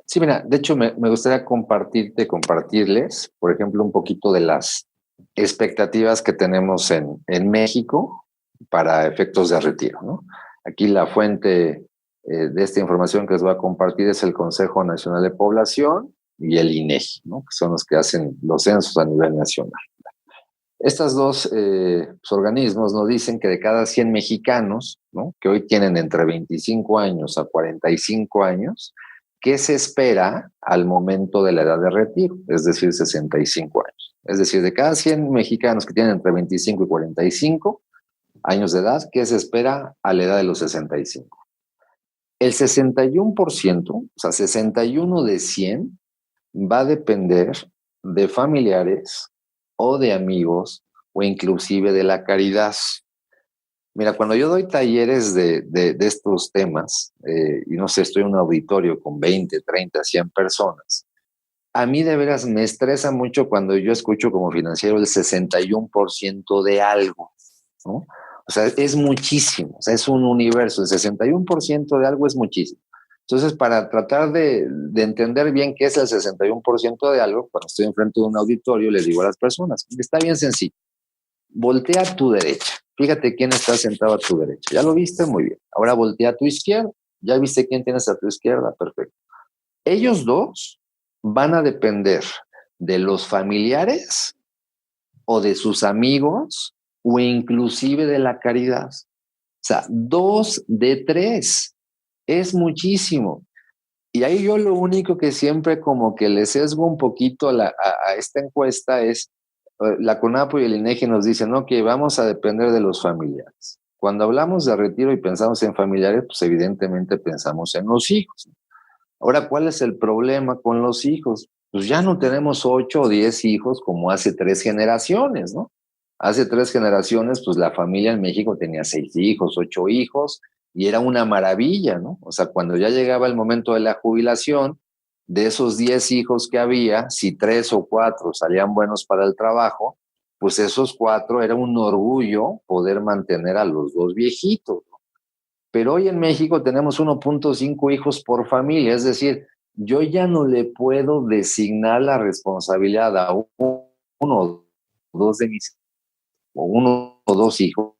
Sí, mira, de hecho me gustaría compartirles, por ejemplo, un poquito de las expectativas que tenemos en México para efectos de retiro, ¿no? Aquí la fuente de esta información que les voy a compartir es el Consejo Nacional de Población y el INEGI, ¿no? Que son los que hacen los censos a nivel nacional. Estos dos organismos nos dicen que de cada 100 mexicanos, ¿no?, que hoy tienen entre 25 años a 45 años, ¿qué se espera al momento de la edad de retiro? Es decir, 65 años. Es decir, de cada 100 mexicanos que tienen entre 25 y 45 años de edad, ¿qué se espera a la edad de los 65? El 61%, o sea, 61 de 100, va a depender de familiares o de amigos o inclusive de la caridad. Mira, cuando yo doy talleres de estos temas, y no sé, estoy en un auditorio con 20, 30, 100 personas, a mí de veras me estresa mucho cuando yo escucho como financiero el 61% de algo, ¿no? O sea, es muchísimo, o sea, es un universo, el 61% de algo es muchísimo. Entonces, para tratar de entender bien qué es el 61% de algo, cuando estoy enfrente de un auditorio, les digo a las personas, está bien sencillo, voltea a tu derecha, fíjate quién está sentado a tu derecha, ¿ya lo viste? Muy bien. Ahora voltea a tu izquierda, ¿ya viste quién tienes a tu izquierda? Perfecto. Ellos dos van a depender de los familiares o de sus amigos o inclusive de la caridad. O sea, 2 de 3 es muchísimo. Y ahí yo lo único que siempre como que le sesgo un poquito a esta encuesta es, la CONAPO y el INEGI nos dicen, no, que vamos a depender de los familiares. Cuando hablamos de retiro y pensamos en familiares, pues evidentemente pensamos en los hijos. Ahora, ¿cuál es el problema con los hijos? Pues ya no tenemos 8 o 10 hijos como hace 3 generaciones, ¿no? Hace 3 generaciones, pues la familia en México tenía 6 hijos, 8 hijos, y era una maravilla, ¿no? O sea, cuando ya llegaba el momento de la jubilación, de esos 10 hijos que había, si 3 o 4 salían buenos para el trabajo, pues esos 4 era un orgullo poder mantener a los 2 viejitos. Pero hoy en México tenemos 1.5 hijos por familia, es decir, yo ya no le puedo designar la responsabilidad a uno o dos de mis, o uno o dos hijos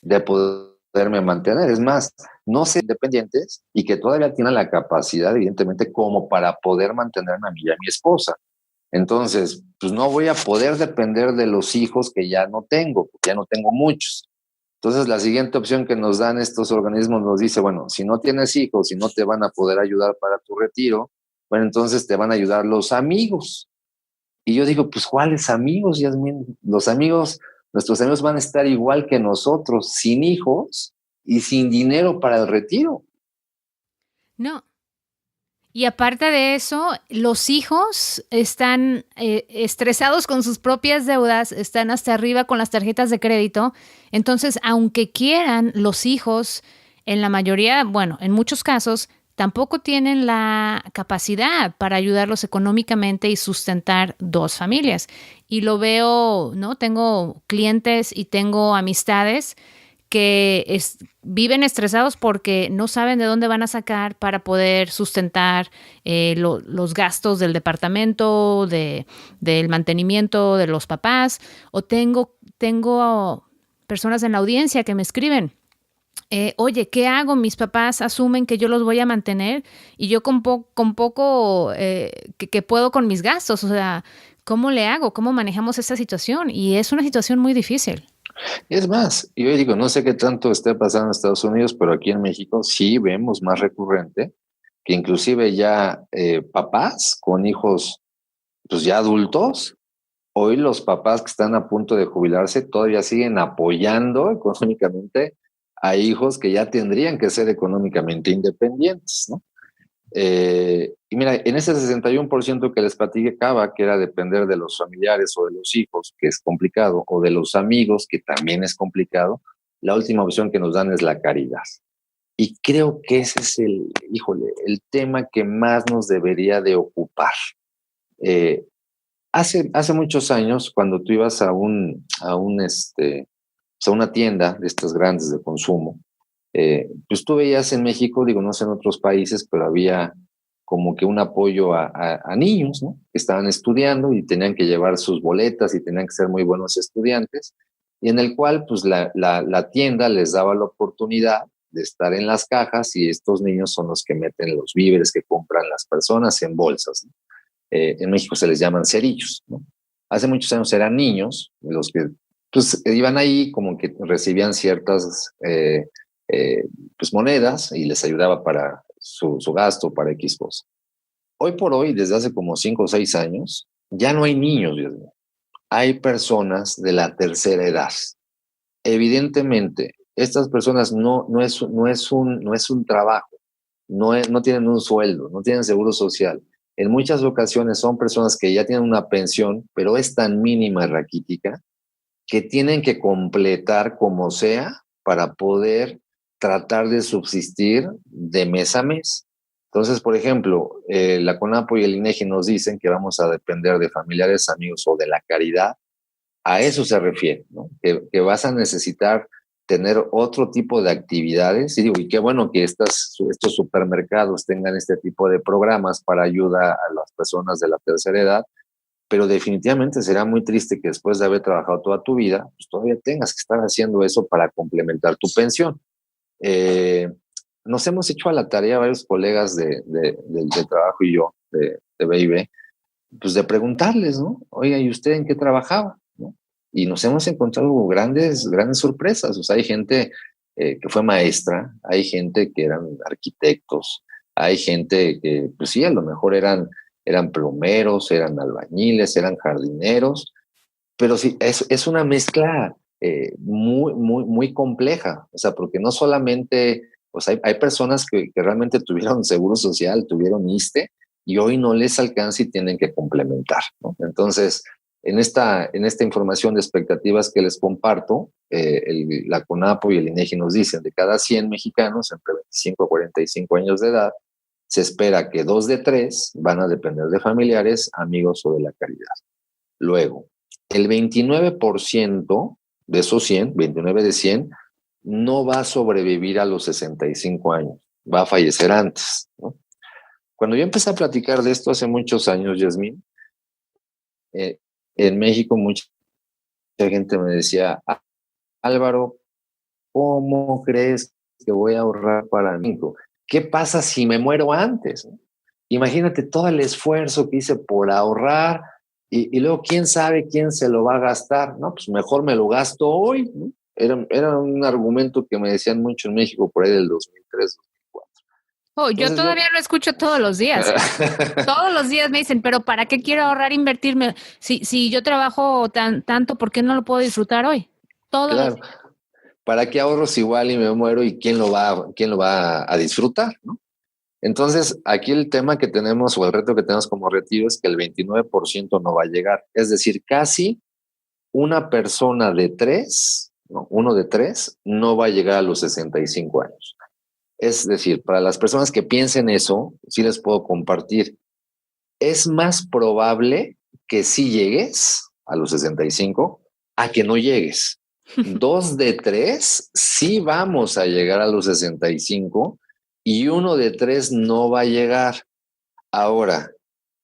de poderme mantener. Es más, no ser independientes y que todavía tienen la capacidad, evidentemente, como para poder mantenerme a mí y a mi esposa. Entonces, pues no voy a poder depender de los hijos que ya no tengo, porque ya no tengo muchos. Entonces, la siguiente opción que nos dan estos organismos nos dice, bueno, si no tienes hijos y no te van a poder ayudar para tu retiro, bueno, entonces te van a ayudar los amigos. Y yo digo, pues, ¿cuáles amigos, Yasmín? Los amigos, nuestros amigos van a estar igual que nosotros, sin hijos y sin dinero para el retiro. No. Y aparte de eso, los hijos están estresados con sus propias deudas, están hasta arriba con las tarjetas de crédito. Entonces, aunque quieran, los hijos, en la mayoría, bueno, en muchos casos, tampoco tienen la capacidad para ayudarlos económicamente y sustentar 2 familias. Y lo veo, ¿no? Tengo clientes y tengo amistades que viven estresados porque no saben de dónde van a sacar para poder sustentar los gastos del departamento, del mantenimiento de los papás. O tengo personas en la audiencia que me escriben, oye, ¿qué hago? Mis papás asumen que yo los voy a mantener y yo con poco que puedo con mis gastos. O sea, ¿cómo le hago? ¿Cómo manejamos esta situación? Y es una situación muy difícil. Es más, yo digo, no sé qué tanto esté pasando en Estados Unidos, pero aquí en México sí vemos más recurrente que inclusive ya papás con hijos pues ya adultos hoy los papás que están a punto de jubilarse todavía siguen apoyando económicamente a hijos que ya tendrían que ser económicamente independientes, ¿no? Y mira, en ese 61% que les platicaba, que era depender de los familiares o de los hijos, que es complicado, o de los amigos, que también es complicado, la última opción que nos dan es la caridad. Y creo que ese es el tema que más nos debería de ocupar. Hace muchos años, cuando tú ibas a una tienda de estas grandes de consumo, pues tú veías en México, digo, no sé en otros países, pero había como que un apoyo a niños, ¿no? Que estaban estudiando y tenían que llevar sus boletas y tenían que ser muy buenos estudiantes, y en el cual pues la tienda les daba la oportunidad de estar en las cajas, y estos niños son los que meten los víveres que compran las personas en bolsas, ¿no? En México se les llaman cerillos, ¿no? Hace muchos años eran niños los que pues iban ahí, como que recibían ciertas pues monedas, y les ayudaba para su gasto, para X cosa. Hoy por hoy, desde hace como 5 o 6 años, ya no hay niños, Dios mío. Hay personas de la tercera edad. Evidentemente, estas personas no es un trabajo, no tienen un sueldo, no tienen seguro social. En muchas ocasiones son personas que ya tienen una pensión, pero es tan mínima y raquítica que tienen que completar como sea para poder tratar de subsistir de mes a mes. Entonces, por ejemplo, la CONAPO y el INEGI nos dicen que vamos a depender de familiares, amigos o de la caridad. A eso se refiere, ¿no? Que vas a necesitar tener otro tipo de actividades. Y digo, y qué bueno que estos supermercados tengan este tipo de programas para ayuda a las personas de la tercera edad, pero definitivamente será muy triste que después de haber trabajado toda tu vida, pues todavía tengas que estar haciendo eso para complementar tu pensión. Nos hemos hecho a la tarea varios colegas de trabajo y yo, de B&B, pues de preguntarles, ¿no? Oiga, ¿y usted en qué trabajaba? ¿No? Y nos hemos encontrado grandes sorpresas. O sea, hay gente que fue maestra, hay gente que eran arquitectos, hay gente que, pues sí, a lo mejor eran plomeros, eran albañiles, eran jardineros, pero sí, es una mezcla muy compleja. O sea, porque no solamente, pues hay personas que realmente tuvieron seguro social, tuvieron ISSSTE, y hoy no les alcanza y tienen que complementar, ¿no? Entonces, en esta información de expectativas que les comparto, la CONAPO y el INEGI nos dicen, de cada 100 mexicanos entre 25 a 45 años de edad, se espera que 2 de 3 van a depender de familiares, amigos o de la caridad. Luego, el 29% de esos 100, 29 de 100, no va a sobrevivir a los 65 años, va a fallecer antes, ¿no? Cuando yo empecé a platicar de esto hace muchos años, Yasmín, en México mucha gente me decía, Álvaro, ¿cómo crees que voy a ahorrar para mí? ¿Qué pasa si me muero antes? ¿No? Imagínate todo el esfuerzo que hice por ahorrar, y luego quién sabe quién se lo va a gastar. No, pues mejor me lo gasto hoy, ¿no? Era un argumento que me decían mucho en México por ahí del 2003. Oh, yo Entonces todavía lo escucho todos los días. Todos los días me dicen, pero ¿para qué quiero ahorrar, invertirme? Si yo trabajo tanto, ¿por qué no lo puedo disfrutar hoy? Todos los claro, días. ¿para qué ahorro si igual y me muero, y quién lo va a disfrutar, ¿no? Entonces, aquí el tema que tenemos, o el reto que tenemos como retiro, es que el 29% no va a llegar. Es decir, casi una persona de 3, ¿no? Uno de 3 no va a llegar a los 65 años. Es decir, para las personas que piensen eso, sí les puedo compartir. Es más probable que sí llegues a los 65 a que no llegues. 2 de 3 sí vamos a llegar a los 65, y 1 de 3 no va a llegar. Ahora,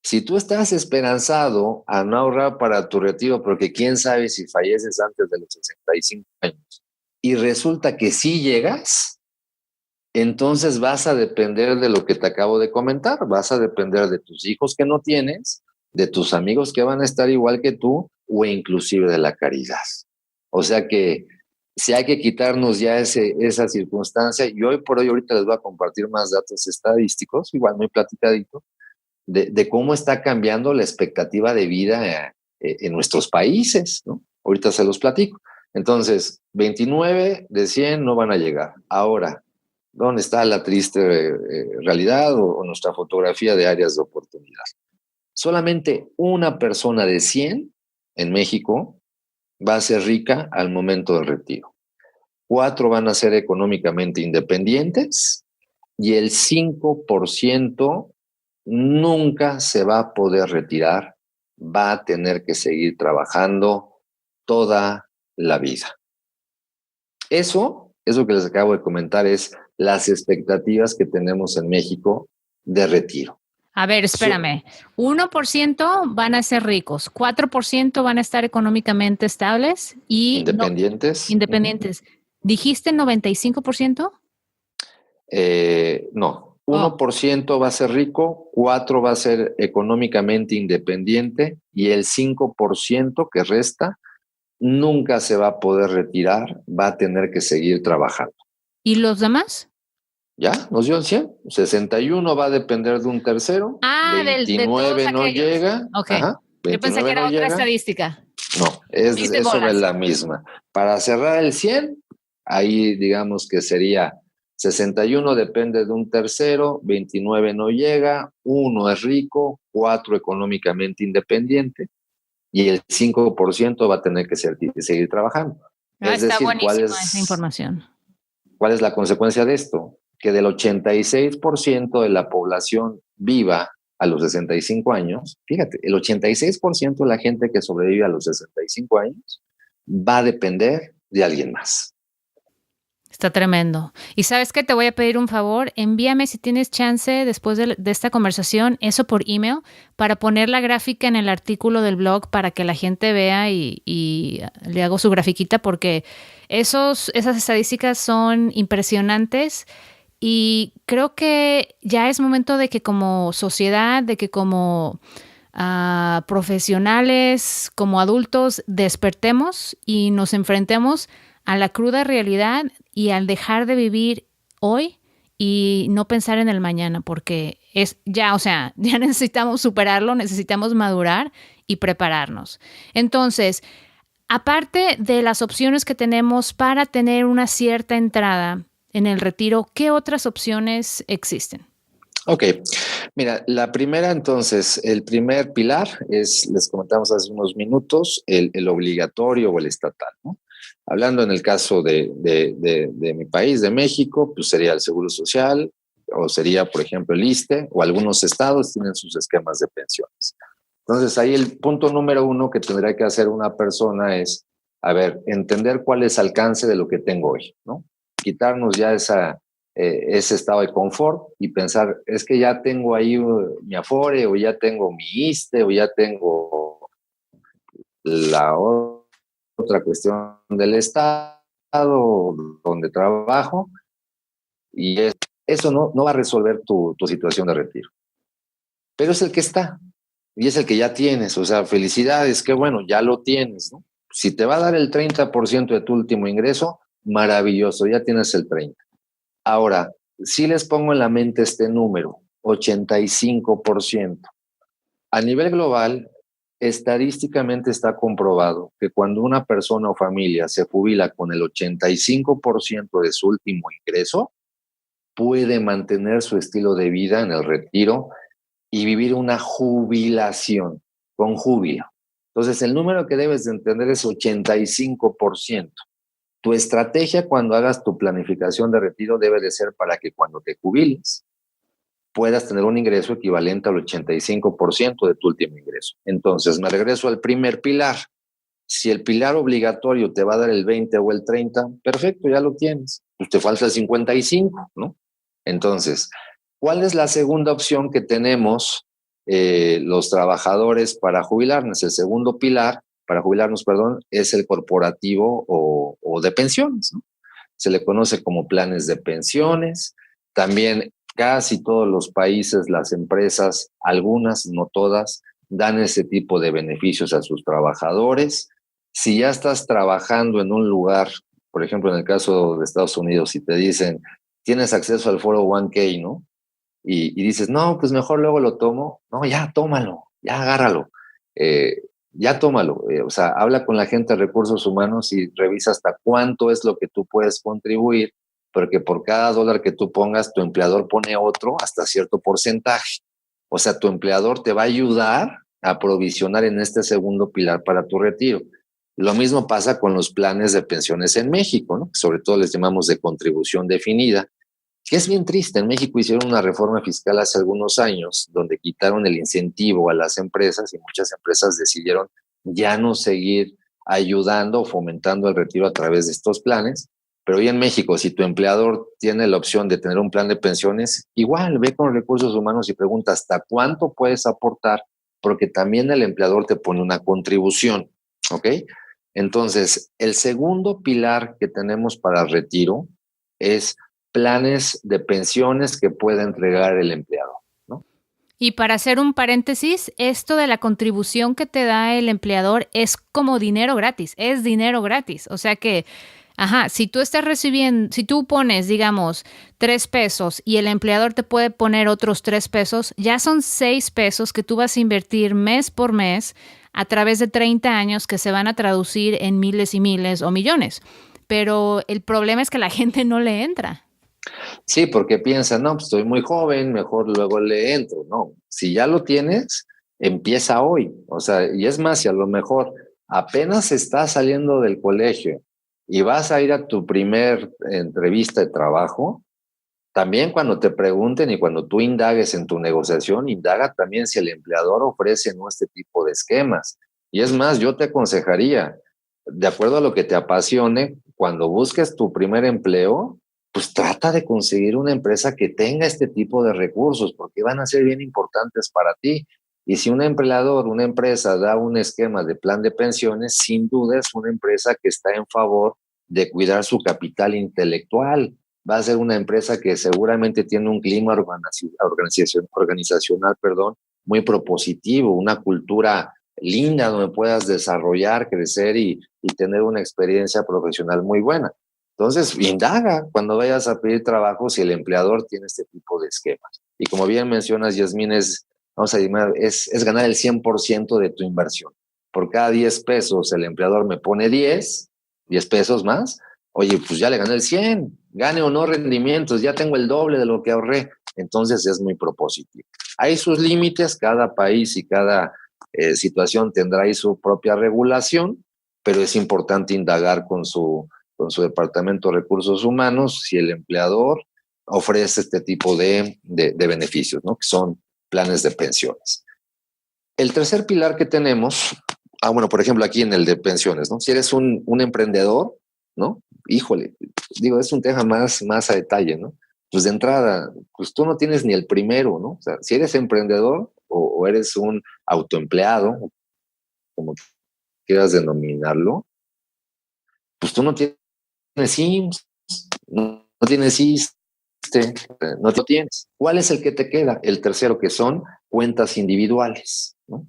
si tú estás esperanzado a no ahorrar para tu retiro, porque quién sabe si falleces antes de los 65 años, y resulta que sí llegas, entonces vas a depender de lo que te acabo de comentar. Vas a depender de tus hijos que no tienes, de tus amigos que van a estar igual que tú, o inclusive de la caridad. O sea que si hay que quitarnos ya esa circunstancia, y hoy por hoy ahorita les voy a compartir más datos estadísticos, igual muy platicadito, de cómo está cambiando la expectativa de vida en nuestros países, ¿no? Ahorita se los platico. Entonces, 29 de 100 no van a llegar. Ahora, ¿dónde está la triste realidad o nuestra fotografía de áreas de oportunidad? Solamente una persona de 100 en México va a ser rica al momento del retiro. 4 van a ser económicamente independientes y el 5% nunca se va a poder retirar, va a tener que seguir trabajando toda la vida. Eso que les acabo de comentar es las expectativas que tenemos en México de retiro. A ver, espérame. 1% van a ser ricos, 4% van a estar económicamente estables y independientes. Independientes. ¿Dijiste 95%? No, 1% va a ser rico, 4% va a ser económicamente independiente y el 5% que resta nunca se va a poder retirar, va a tener que seguir trabajando. ¿Y los demás? Ya, nos dio el 100. 61 va a depender de un tercero. 29 no llega. Okay. Ajá, 29 yo pensé que era otra estadística. No, es sobre la misma. Para cerrar el 100, ahí digamos que sería 61 depende de un tercero, 29 no llega, 1 es rico, 4 económicamente independiente y el 5% va a tener que seguir trabajando. Es decir, esa información. ¿Cuál es la consecuencia de esto? Que del 86% de la población viva a los 65 años, fíjate, el 86% de la gente que sobrevive a los 65 años va a depender de alguien más. Está tremendo. Y ¿sabes qué? Te voy a pedir un favor. Envíame, si tienes chance, después de esta conversación, eso por email, para poner la gráfica en el artículo del blog para que la gente vea y le hago su grafiquita, porque esas estadísticas son impresionantes. Y creo que ya es momento de que como sociedad, de que como profesionales, como adultos, despertemos y nos enfrentemos a la cruda realidad y al dejar de vivir hoy y no pensar en el mañana, porque ya necesitamos superarlo, necesitamos madurar y prepararnos. Entonces, aparte de las opciones que tenemos para tener una cierta entrada en el retiro, ¿qué otras opciones existen? Ok, mira, la primera entonces, el primer pilar es, les comentamos hace unos minutos, el obligatorio o el estatal, ¿no? Hablando en el caso de mi país, de México, pues sería el Seguro Social o sería, por ejemplo, el ISSSTE o algunos estados tienen sus esquemas de pensiones. Entonces, ahí el punto número 1 que tendrá que hacer una persona es, entender cuál es el alcance de lo que tengo hoy, ¿no? Quitarnos ya ese estado de confort y pensar, es que ya tengo ahí mi Afore o ya tengo mi ISSSTE o ya tengo la otra cuestión del Estado donde trabajo y eso no va a resolver tu situación de retiro. Pero es el que está y es el que ya tienes, o sea, felicidades, qué bueno, ya lo tienes, ¿no? Si te va a dar el 30% de tu último ingreso, maravilloso, ya tienes el 30%. Ahora, si les pongo en la mente este número, 85%. A nivel global, estadísticamente está comprobado que cuando una persona o familia se jubila con el 85% de su último ingreso, puede mantener su estilo de vida en el retiro y vivir una jubilación con júbilo. Entonces, el número que debes de entender es 85%. Tu estrategia cuando hagas tu planificación de retiro debe de ser para que cuando te jubiles puedas tener un ingreso equivalente al 85% de tu último ingreso. Entonces, me regreso al primer pilar. Si el pilar obligatorio te va a dar el 20 o el 30, perfecto, ya lo tienes. Pues te falta el 55, ¿no? Entonces, ¿cuál es la segunda opción que tenemos los trabajadores para jubilarnos? El segundo pilar para jubilarnos, es el corporativo o de pensiones, ¿no? Se le conoce como planes de pensiones. También casi todos los países, las empresas, algunas, no todas, dan ese tipo de beneficios a sus trabajadores. Si ya estás trabajando en un lugar, por ejemplo, en el caso de Estados Unidos, si te dicen, tienes acceso al 401k, ¿no? Y dices, no, pues mejor luego lo tomo. No, ya tómalo, ya agárralo. ya tómalo. O sea, habla con la gente de recursos humanos y revisa hasta cuánto es lo que tú puedes contribuir, porque por cada dólar que tú pongas, tu empleador pone otro hasta cierto porcentaje. O sea, tu empleador te va a ayudar a provisionar en este segundo pilar para tu retiro. Lo mismo pasa con los planes de pensiones en México, ¿no? Sobre todo les llamamos de contribución definida, que es bien triste. En México hicieron una reforma fiscal hace algunos años donde quitaron el incentivo a las empresas y muchas empresas decidieron ya no seguir ayudando o fomentando el retiro a través de estos planes. Pero hoy en México, si tu empleador tiene la opción de tener un plan de pensiones, igual ve con recursos humanos y pregunta hasta cuánto puedes aportar, porque también el empleador te pone una contribución, ¿ok? Entonces, el segundo pilar que tenemos para retiro es planes de pensiones que pueda entregar el empleado, ¿no? Y para hacer un paréntesis, esto de la contribución que te da el empleador es como dinero gratis, es dinero gratis. O sea que, ajá, si tú estás recibiendo, si tú pones, digamos, 3 pesos y el empleador te puede poner otros 3 pesos, ya son 6 pesos que tú vas a invertir mes por mes a través de 30 años que se van a traducir en miles y miles o millones. Pero el problema es que la gente no le entra. Sí, porque piensan, no, pues estoy muy joven, mejor luego le entro. No, si ya lo tienes, empieza hoy. O sea, y es más, si a lo mejor apenas estás saliendo del colegio y vas a ir a tu primer entrevista de trabajo, también cuando te pregunten y cuando tú indagues en tu negociación, indaga también si el empleador ofrece, ¿no?, este tipo de esquemas. Y es más, yo te aconsejaría, de acuerdo a lo que te apasione, cuando busques tu primer empleo, pues trata de conseguir una empresa que tenga este tipo de recursos, porque van a ser bien importantes para ti. Y si un empleador, una empresa da un esquema de plan de pensiones, sin duda es una empresa que está en favor de cuidar su capital intelectual. Va a ser una empresa que seguramente tiene un clima organizacional, perdón, muy propositivo, una cultura linda donde puedas desarrollar, crecer y tener una experiencia profesional muy buena. Entonces, indaga cuando vayas a pedir trabajo si el empleador tiene este tipo de esquemas. Y como bien mencionas, Yasmín, vamos a llamar, es ganar el 100% de tu inversión. Por cada 10 pesos el empleador me pone 10 pesos más. Oye, pues ya le gané el 100, gane o no rendimientos, ya tengo el doble de lo que ahorré. Entonces es muy propositivo. Hay sus límites, cada país y cada situación tendrá ahí su propia regulación, pero es importante indagar con su departamento de recursos humanos si el empleador ofrece este tipo de beneficios, ¿no?, que son planes de pensiones. El tercer pilar que tenemos, bueno, por ejemplo, aquí en el de pensiones, ¿no? Si eres un emprendedor, ¿no? Híjole, digo, es un tema más a detalle, ¿no? Pues de entrada, pues tú no tienes ni el primero, ¿no? O sea, si eres emprendedor o eres un autoempleado, como quieras denominarlo, pues tú no tienes IMSS, no tienes ISSSTE, no lo tienes. ¿Cuál es el que te queda? El tercero, que son cuentas individuales, ¿no?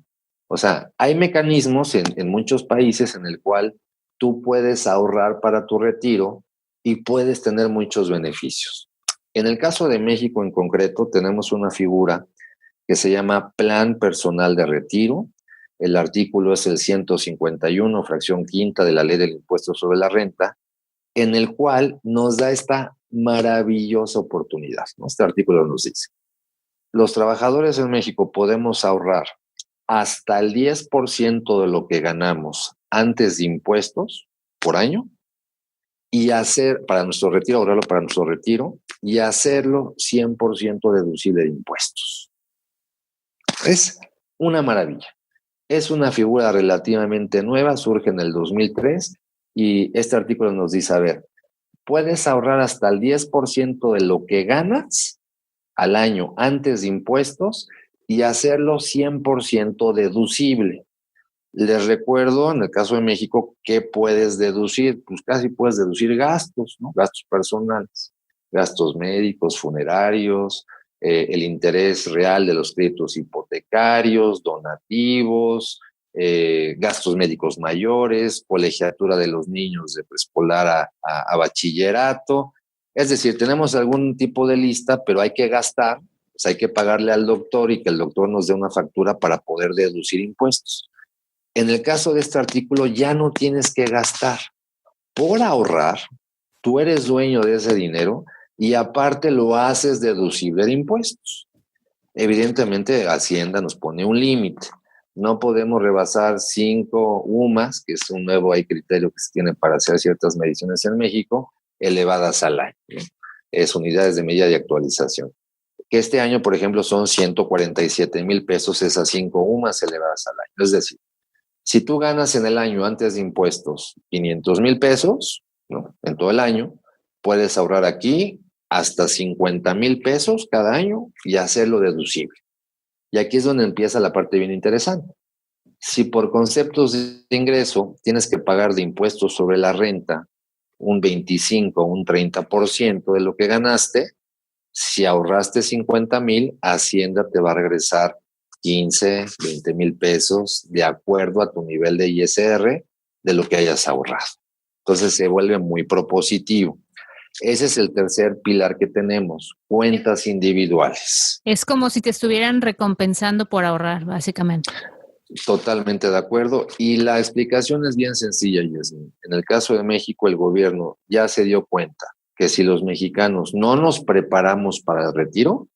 O sea, hay mecanismos en muchos países en el cual tú puedes ahorrar para tu retiro y puedes tener muchos beneficios. En el caso de México en concreto, tenemos una figura que se llama Plan Personal de Retiro. El artículo es el 151, fracción quinta de la Ley del Impuesto sobre la Renta, en el cual nos da esta maravillosa oportunidad, ¿no? Este artículo nos dice: los trabajadores en México podemos ahorrar hasta el 10% de lo que ganamos antes de impuestos por año y hacer para nuestro retiro, ahorrarlo para nuestro retiro y hacerlo 100% deducible de impuestos. Es una maravilla. Es una figura relativamente nueva, surge en el 2003 y este artículo nos dice, a ver, puedes ahorrar hasta el 10% de lo que ganas al año antes de impuestos y hacerlo 100% deducible. Les recuerdo, en el caso de México, ¿qué puedes deducir? Pues casi puedes deducir gastos, ¿no? Gastos personales, gastos médicos, funerarios, el interés real de los créditos hipotecarios, donativos, gastos médicos mayores, colegiatura de los niños de preescolar a bachillerato. Es decir, tenemos algún tipo de lista, pero hay que gastar, pues hay que pagarle al doctor y que el doctor nos dé una factura para poder deducir impuestos. En el caso de este artículo ya no tienes que gastar. Por ahorrar, tú eres dueño de ese dinero y aparte lo haces deducible de impuestos. Evidentemente, Hacienda nos pone un límite. No podemos rebasar 5 UMAS, que es un nuevo criterio que se tiene para hacer ciertas mediciones en México, elevadas al año, ¿no? Es unidades de medida de actualización. Que este año, por ejemplo, son 147,000 pesos esas 5 UMAS elevadas al año. Es decir, si tú ganas en el año antes de impuestos 500,000 pesos, ¿no? En todo el año, puedes ahorrar aquí hasta 50,000 pesos cada año y hacerlo deducible. Y aquí es donde empieza la parte bien interesante. Si por conceptos de ingreso tienes que pagar de impuestos sobre la renta un 25, un 30% de lo que ganaste, si ahorraste 50,000, Hacienda te va a regresar 15, 20,000 pesos de acuerdo a tu nivel de ISR de lo que hayas ahorrado. Entonces se vuelve muy propositivo. Ese es el tercer pilar que tenemos, cuentas individuales. Es como si te estuvieran recompensando por ahorrar, básicamente. Totalmente de acuerdo. Y la explicación es bien sencilla, Yasmin. En el caso de México, el gobierno ya se dio cuenta que si los mexicanos no nos preparamos para el retiro,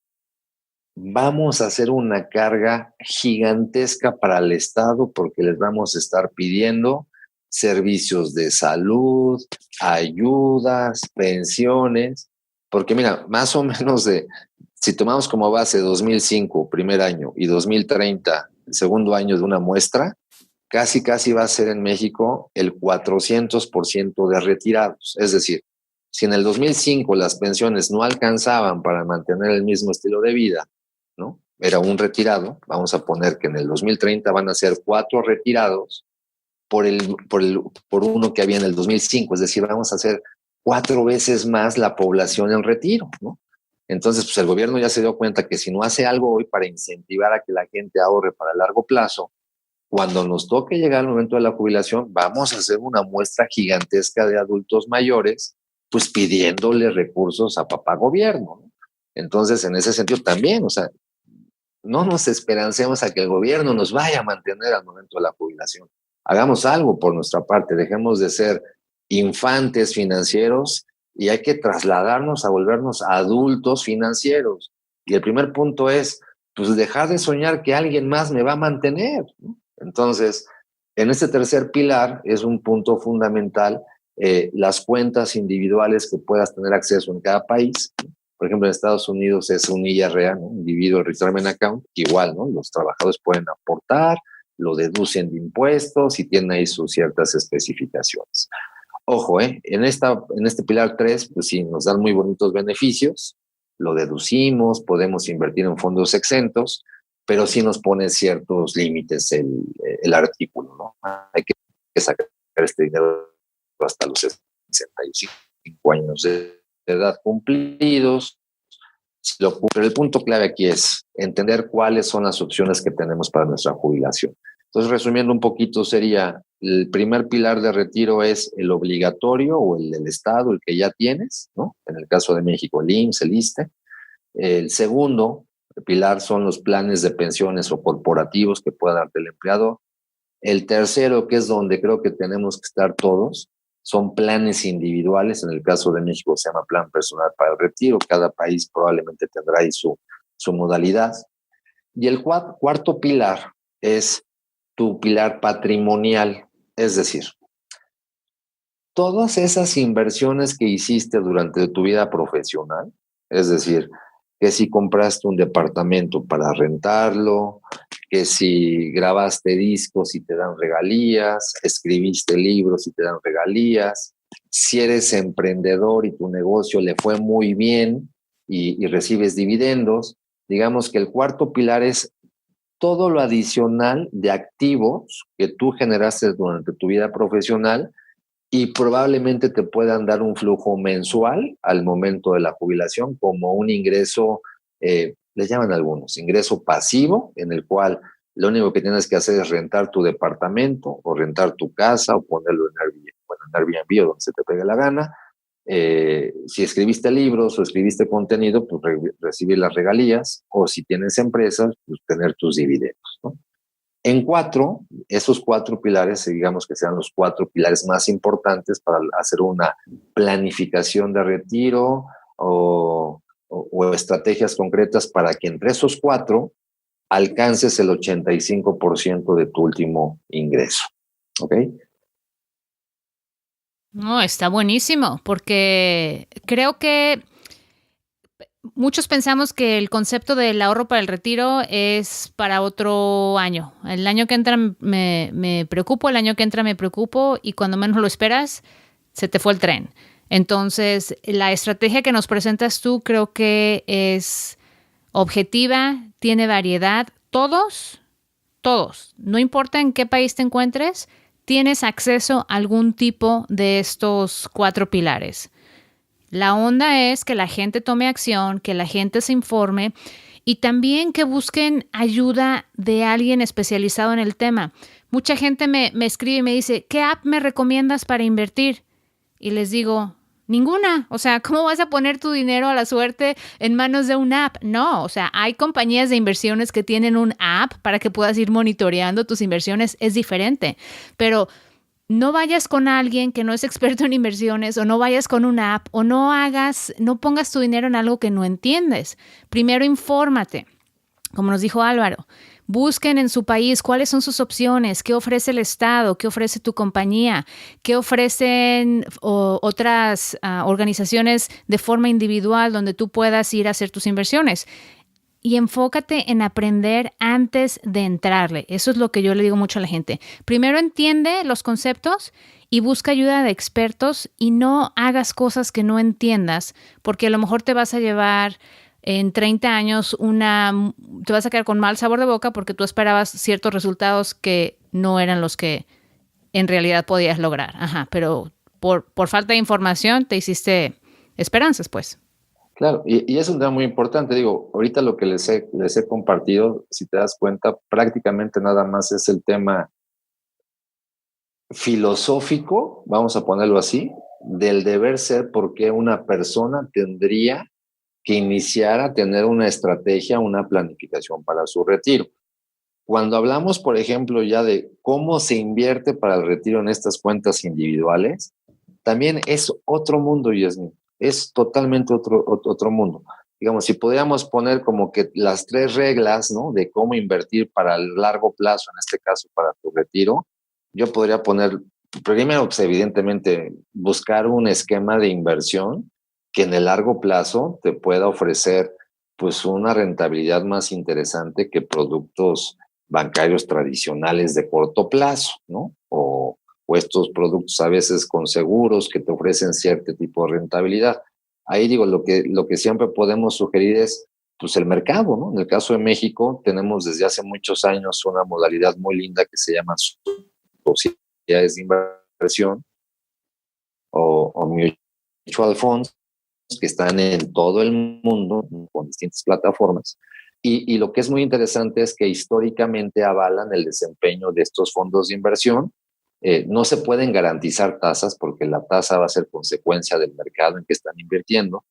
vamos a hacer una carga gigantesca para el Estado porque les vamos a estar pidiendo servicios de salud, ayudas, pensiones, porque mira, más o menos si tomamos como base 2005, primer año, y 2030, el segundo año de una muestra, casi va a ser en México el 400% de retirados. Es decir, si en el 2005 las pensiones no alcanzaban para mantener el mismo estilo de vida, ¿no? Era un retirado, vamos a poner que en el 2030 van a ser 4 retirados por uno que había en el 2005, es decir, vamos a hacer 4 veces más la población en retiro, ¿no? Entonces, pues el gobierno ya se dio cuenta que si no hace algo hoy para incentivar a que la gente ahorre para el largo plazo, cuando nos toque llegar al momento de la jubilación, vamos a hacer una muestra gigantesca de adultos mayores, pues pidiéndole recursos a papá gobierno, ¿no? Entonces, en ese sentido también, o sea, no nos esperancemos a que el gobierno nos vaya a mantener al momento de la jubilación. Hagamos algo por nuestra parte, dejemos de ser infantes financieros y hay que trasladarnos a volvernos adultos financieros. Y el primer punto es, pues, dejar de soñar que alguien más me va a mantener, ¿no? Entonces, en este tercer pilar es un punto fundamental, las cuentas individuales que puedas tener acceso en cada país. Por ejemplo, en Estados Unidos es un IRA, ¿no? Individual Retirement Account, igual, ¿no? Los trabajadores pueden aportar, lo deducen de impuestos y tienen ahí sus ciertas especificaciones. Ojo, en este pilar 3, pues sí, nos dan muy bonitos beneficios, lo deducimos, podemos invertir en fondos exentos, pero sí nos pone ciertos límites el artículo, ¿no? Hay que sacar este dinero hasta los 65 años de edad cumplidos. Pero el punto clave aquí es entender cuáles son las opciones que tenemos para nuestra jubilación. Entonces, resumiendo un poquito, sería el primer pilar de retiro es el obligatorio o el del Estado, el que ya tienes, ¿no? En el caso de México, el IMSS, el ISSSTE. El segundo pilar son los planes de pensiones o corporativos que pueda darte el empleador. El tercero, que es donde creo que tenemos que estar todos, son planes individuales. En el caso de México se llama Plan Personal para el Retiro. Cada país probablemente tendrá ahí su modalidad. Y el cuarto pilar es tu pilar patrimonial, es decir, todas esas inversiones que hiciste durante tu vida profesional, es decir, que si compraste un departamento para rentarlo, que si grabaste discos y te dan regalías, escribiste libros y te dan regalías, si eres emprendedor y tu negocio le fue muy bien y recibes dividendos, digamos que el cuarto pilar es todo lo adicional de activos que tú generaste durante tu vida profesional y probablemente te puedan dar un flujo mensual al momento de la jubilación como un ingreso, les llaman algunos, ingreso pasivo, en el cual lo único que tienes que hacer es rentar tu departamento o rentar tu casa o ponerlo en Airbnb o donde se te pegue la gana. Si escribiste libros o escribiste contenido, pues recibir las regalías, o si tienes empresas, pues tener tus dividendos, ¿no? En cuatro, esos cuatro pilares, digamos que sean los cuatro pilares más importantes para hacer una planificación de retiro o estrategias concretas para que entre esos cuatro alcances el 85% de tu último ingreso. ¿Ok? No, está buenísimo, porque creo que muchos pensamos que el concepto del ahorro para el retiro es para otro año. El año que entra me preocupo, el año que entra me preocupo y cuando menos lo esperas, se te fue el tren. Entonces, la estrategia que nos presentas tú creo que es objetiva, tiene variedad. Todos, no importa en qué país te encuentres, tienes acceso a algún tipo de estos cuatro pilares. La onda es que la gente tome acción, que la gente se informe y también que busquen ayuda de alguien especializado en el tema. Mucha gente me escribe y me dice, ¿qué app me recomiendas para invertir? Y les digo, ninguna. O sea, ¿cómo vas a poner tu dinero a la suerte en manos de una app? No, o sea, hay compañías de inversiones que tienen un app para que puedas ir monitoreando tus inversiones. Es diferente, pero no vayas con alguien que no es experto en inversiones o no vayas con una app o no pongas tu dinero en algo que no entiendes. Primero infórmate. Como nos dijo Álvaro, busquen en su país cuáles son sus opciones, qué ofrece el Estado, qué ofrece tu compañía, qué ofrecen otras organizaciones de forma individual donde tú puedas ir a hacer tus inversiones. Y enfócate en aprender antes de entrarle. Eso es lo que yo le digo mucho a la gente. Primero entiende los conceptos y busca ayuda de expertos y no hagas cosas que no entiendas, porque a lo mejor te vas a llevar en 30 años te vas a quedar con mal sabor de boca porque tú esperabas ciertos resultados que no eran los que en realidad podías lograr. Ajá, pero por falta de información te hiciste esperanzas, pues. Claro, y es un tema muy importante. Digo, ahorita lo que les he compartido, si te das cuenta, prácticamente nada más es el tema filosófico, vamos a ponerlo así, del deber ser, por qué una persona tendría que iniciar a tener una estrategia, una planificación para su retiro. Cuando hablamos, por ejemplo, ya de cómo se invierte para el retiro en estas cuentas individuales, también es otro mundo, Yasmin. Es totalmente otro mundo. Digamos, si podríamos poner como que las tres reglas, ¿no? De cómo invertir para el largo plazo, en este caso para tu retiro, yo podría poner, primero, pues evidentemente, buscar un esquema de inversión que en el largo plazo te pueda ofrecer pues una rentabilidad más interesante que productos bancarios tradicionales de corto plazo, ¿no? O estos productos a veces con seguros que te ofrecen cierto tipo de rentabilidad. Ahí digo, lo que siempre podemos sugerir es pues el mercado, ¿no? En el caso de México tenemos desde hace muchos años una modalidad muy linda que se llama sociedades de inversión o mutual funds que están en todo el mundo con distintas plataformas. Y lo que es muy interesante es que históricamente avalan el desempeño de estos fondos de inversión. No se pueden garantizar tasas porque la tasa va a ser consecuencia del mercado en que están invirtiendo,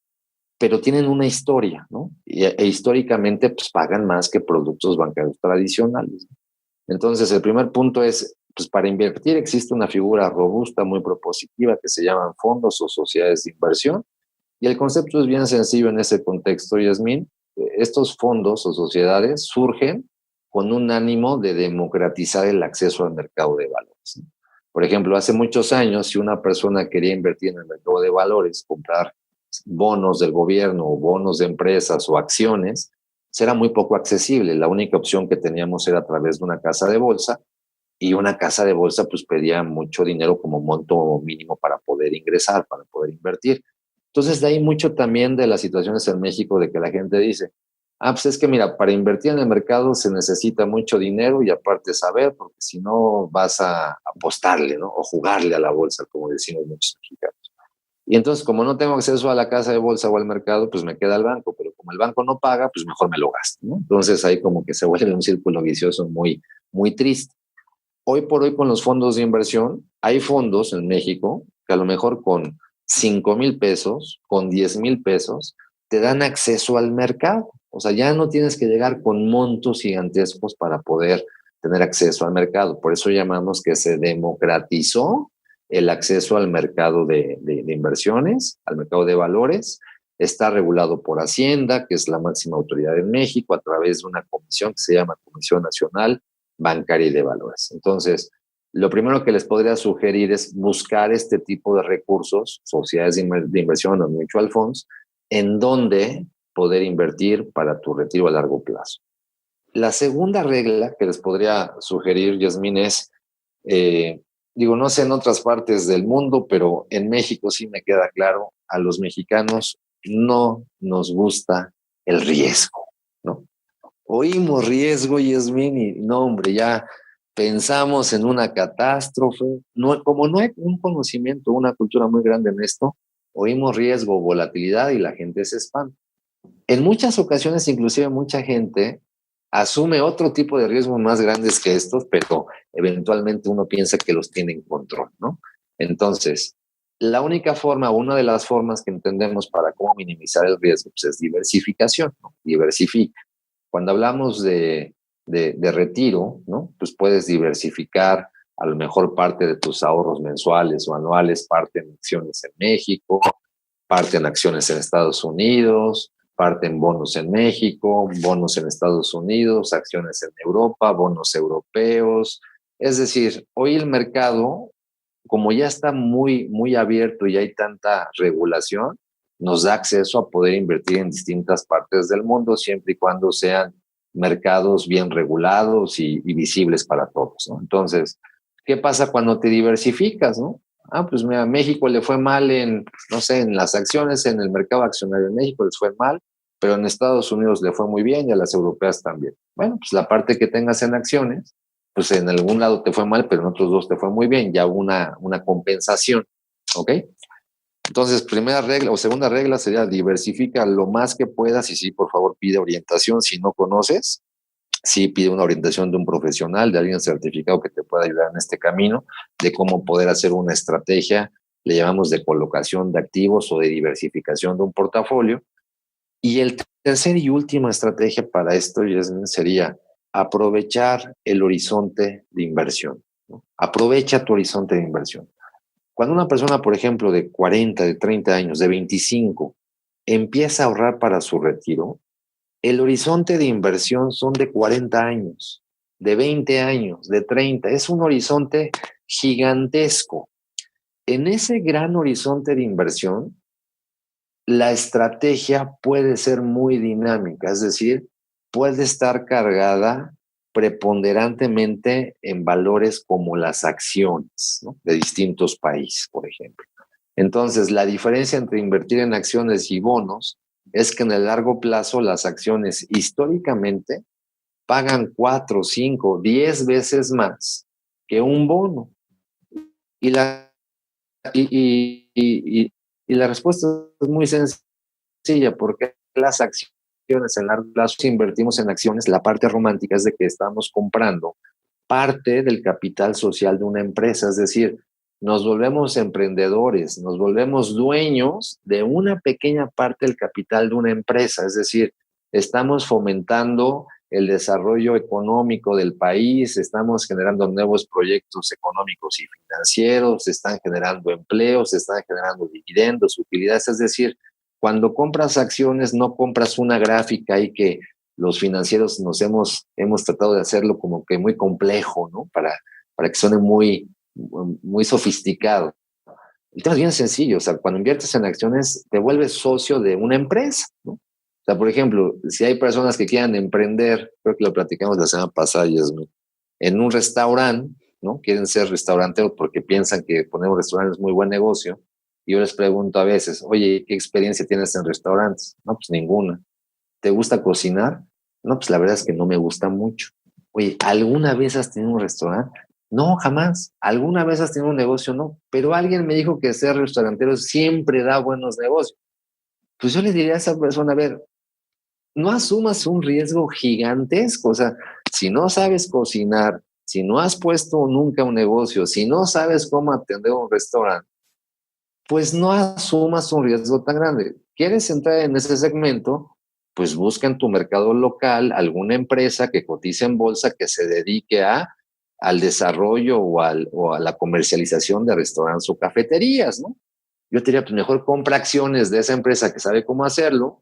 pero tienen una historia, ¿no? E históricamente pues, pagan más que productos bancarios tradicionales. Entonces, el primer punto es, pues para invertir existe una figura robusta, muy propositiva, que se llaman fondos o sociedades de inversión. Y el concepto es bien sencillo en ese contexto, Yasmín. Estos fondos o sociedades surgen con un ánimo de democratizar el acceso al mercado de valores. Por ejemplo, hace muchos años, si una persona quería invertir en el mercado de valores, comprar bonos del gobierno o bonos de empresas o acciones, era muy poco accesible. La única opción que teníamos era a través de una casa de bolsa y una casa de bolsa pues pedía mucho dinero como monto mínimo para poder ingresar, para poder invertir. Entonces, de ahí mucho también de las situaciones en México de que la gente dice, pues es que mira, para invertir en el mercado se necesita mucho dinero y aparte saber, porque si no vas a apostarle, ¿no? O jugarle a la bolsa, como decimos muchos mexicanos. Y entonces, como no tengo acceso a la casa de bolsa o al mercado, pues me queda el banco, pero como el banco no paga, pues mejor me lo gasto, ¿no? Entonces ahí como que se vuelve un círculo vicioso muy, muy triste. Hoy por hoy con los fondos de inversión, hay fondos en México que a lo mejor con 5,000 pesos, con 10,000 pesos, te dan acceso al mercado. O sea, ya no tienes que llegar con montos gigantescos para poder tener acceso al mercado. Por eso llamamos que se democratizó el acceso al mercado de inversiones, al mercado de valores. Está regulado por Hacienda, que es la máxima autoridad en México, a través de una comisión que se llama Comisión Nacional Bancaria y de Valores. Entonces, lo primero que les podría sugerir es buscar este tipo de recursos, sociedades de inversión o mutual funds, en donde poder invertir para tu retiro a largo plazo. La segunda regla que les podría sugerir, Yasmín, es, no sé en otras partes del mundo, pero en México sí me queda claro, a los mexicanos no nos gusta el riesgo, ¿no? Oímos riesgo, Yasmín, y no, hombre, ya pensamos en una catástrofe. No, como no hay un conocimiento, una cultura muy grande en esto, oímos riesgo, volatilidad y la gente se espanta. En muchas ocasiones, inclusive mucha gente asume otro tipo de riesgos más grandes que estos, pero eventualmente uno piensa que los tiene en control, ¿no? Entonces, la única forma, una de las formas que entendemos para cómo minimizar el riesgo, pues es diversificación, ¿no? Diversifica. Cuando hablamos de retiro, ¿no? Pues puedes diversificar a lo mejor parte de tus ahorros mensuales o anuales, parte en acciones en México, parte en acciones en Estados Unidos, parte en bonos en México, bonos en Estados Unidos, acciones en Europa, bonos europeos. Es decir, hoy el mercado, como ya está muy, muy abierto y hay tanta regulación, nos da acceso a poder invertir en distintas partes del mundo, siempre y cuando sean mercados bien regulados y visibles para todos, ¿no? Entonces, ¿qué pasa cuando te diversificas, no? Pues mira, a México le fue mal en, no sé, en las acciones, en el mercado accionario de México les fue mal, pero en Estados Unidos le fue muy bien y a las europeas también. Bueno, pues la parte que tengas en acciones, pues en algún lado te fue mal, pero en otros dos te fue muy bien, ya hubo una compensación, ¿ok? Entonces, primera regla o segunda regla sería diversifica lo más que puedas y sí, por favor, pide orientación si no conoces. Sí, pide una orientación de un profesional, de alguien certificado que te pueda ayudar en este camino, de cómo poder hacer una estrategia, le llamamos de colocación de activos o de diversificación de un portafolio. Y el tercer y última estrategia para esto, Yasmin, sería aprovechar el horizonte de inversión, ¿no? Aprovecha tu horizonte de inversión. Cuando una persona, por ejemplo, de 40, de 30 años, de 25, empieza a ahorrar para su retiro, el horizonte de inversión son de 40 años, de 20 años, de 30. Es un horizonte gigantesco. En ese gran horizonte de inversión, la estrategia puede ser muy dinámica, es decir, puede estar cargada preponderantemente en valores como las acciones, ¿no? De distintos países, por ejemplo. Entonces, la diferencia entre invertir en acciones y bonos es que en el largo plazo las acciones históricamente pagan 4, 5, 10 veces más que un bono. Y la, y la respuesta es muy sencilla, porque las acciones en largo plazo, si invertimos en acciones, la parte romántica es de que estamos comprando parte del capital social de una empresa, es decir, nos volvemos emprendedores, nos volvemos dueños de una pequeña parte del capital de una empresa, es decir, estamos fomentando el desarrollo económico del país, estamos generando nuevos proyectos económicos y financieros, se están generando empleos, se están generando dividendos, utilidades, es decir, cuando compras acciones no compras una gráfica y que los financieros hemos tratado de hacerlo como que muy complejo, ¿no? Para que suene muy, muy sofisticado. El tema es bien sencillo, o sea, cuando inviertes en acciones te vuelves socio de una empresa, ¿no? O sea, por ejemplo, si hay personas que quieran emprender, creo que lo platicamos la semana pasada, Yasmin, en un restaurante, ¿no? Quieren ser restauranteros porque piensan que poner un restaurante es muy buen negocio. Y yo les pregunto a veces, oye, ¿qué experiencia tienes en restaurantes? No, pues ninguna. ¿Te gusta cocinar? No, pues la verdad es que no me gusta mucho. Oye, ¿alguna vez has tenido un restaurante? No, jamás. ¿Alguna vez has tenido un negocio? No. Pero alguien me dijo que ser restaurantero siempre da buenos negocios. Pues yo le diría a esa persona, a ver, no asumas un riesgo gigantesco. O sea, si no sabes cocinar, si no has puesto nunca un negocio, si no sabes cómo atender un restaurante, pues no asumas un riesgo tan grande. ¿Quieres entrar en ese segmento? pues busca en tu mercado local alguna empresa que cotice en bolsa que se dedique al desarrollo o a la comercialización de restaurantes o cafeterías, ¿no? Yo te diría, pues mejor compra acciones de esa empresa que sabe cómo hacerlo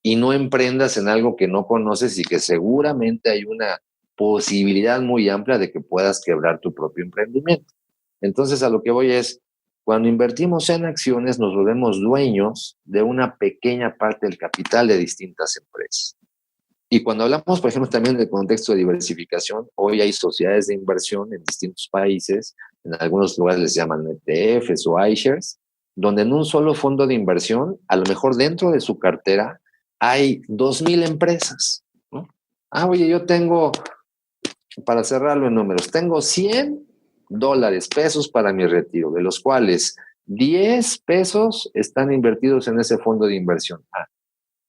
y no emprendas en algo que no conoces y que seguramente hay una posibilidad muy amplia de que puedas quebrar tu propio emprendimiento. Entonces, a lo que voy es, cuando invertimos en acciones, nos volvemos dueños de una pequeña parte del capital de distintas empresas. Y cuando hablamos, por ejemplo, también del contexto de diversificación, hoy hay sociedades de inversión en distintos países, en algunos lugares les llaman ETFs o iShares, donde en un solo fondo de inversión, a lo mejor dentro de su cartera, hay 2,000 empresas, ¿no? Oye, yo tengo, para cerrarlo en números, tengo $100, pesos para mi retiro, de los cuales 10 pesos están invertidos en ese fondo de inversión.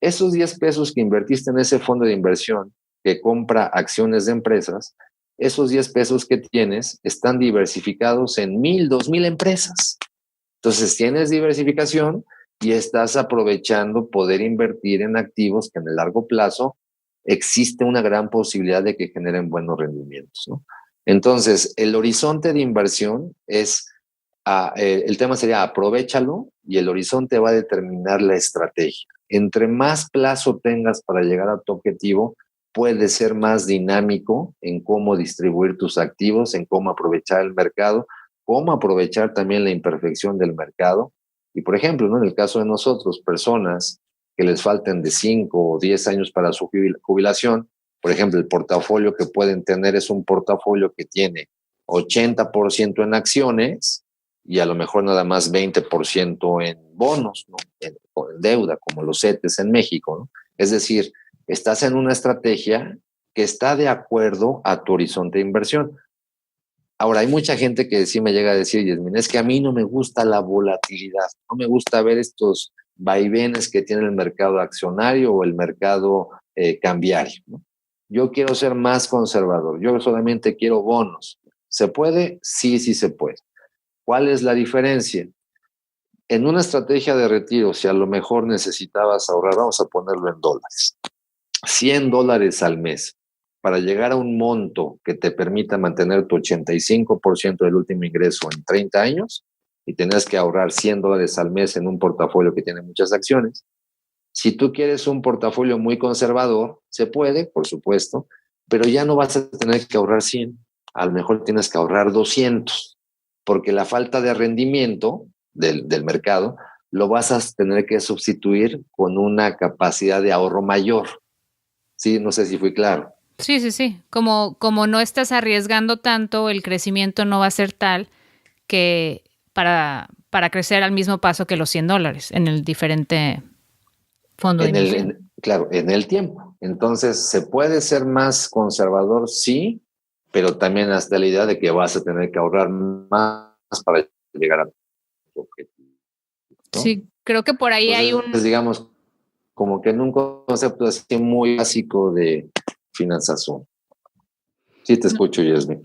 Esos 10 pesos que invertiste en ese fondo de inversión que compra acciones de empresas, esos 10 pesos que tienes están diversificados en 1,000, 2,000 empresas. Entonces tienes diversificación y estás aprovechando poder invertir en activos que en el largo plazo existe una gran posibilidad de que generen buenos rendimientos, ¿no? Entonces, el horizonte de inversión es, el tema sería aprovéchalo y el horizonte va a determinar la estrategia. Entre más plazo tengas para llegar a tu objetivo, puedes ser más dinámico en cómo distribuir tus activos, en cómo aprovechar el mercado, cómo aprovechar también la imperfección del mercado. Y por ejemplo, ¿no? En el caso de nosotros, personas que les falten de 5 o 10 años para su jubilación, por ejemplo, el portafolio que pueden tener es un portafolio que tiene 80% en acciones y a lo mejor nada más 20% en bonos, ¿no? En deuda, como los CETES en México, ¿no? Es decir, estás en una estrategia que está de acuerdo a tu horizonte de inversión. Ahora, hay mucha gente que sí me llega a decir, Yasmin, es que a mí no me gusta la volatilidad, no me gusta ver estos vaivenes que tiene el mercado accionario o el mercado cambiario, ¿no? Yo quiero ser más conservador, yo solamente quiero bonos. ¿Se puede? Sí, sí se puede. ¿Cuál es la diferencia? En una estrategia de retiro, si a lo mejor necesitabas ahorrar, vamos a ponerlo en dólares, $100 al mes, para llegar a un monto que te permita mantener tu 85% del último ingreso en 30 años, y tenías que ahorrar $100 al mes en un portafolio que tiene muchas acciones. Si tú quieres un portafolio muy conservador, se puede, por supuesto, pero ya no vas a tener que ahorrar 100, a lo mejor tienes que ahorrar 200, porque la falta de rendimiento del mercado lo vas a tener que sustituir con una capacidad de ahorro mayor. Sí, no sé si fui claro. Sí, sí, sí. Como no estás arriesgando tanto, el crecimiento no va a ser tal que para crecer al mismo paso que los $100 en el diferente fondo de inversión. Claro, en el tiempo. Entonces, ¿se puede ser más conservador? Sí, pero también hasta la idea de que vas a tener que ahorrar más para llegar a tu objetivo, ¿no? Sí, creo que por ahí hay Entonces, digamos, como que en un concepto así muy básico de finanzas. Sí, te escucho, Yasmin.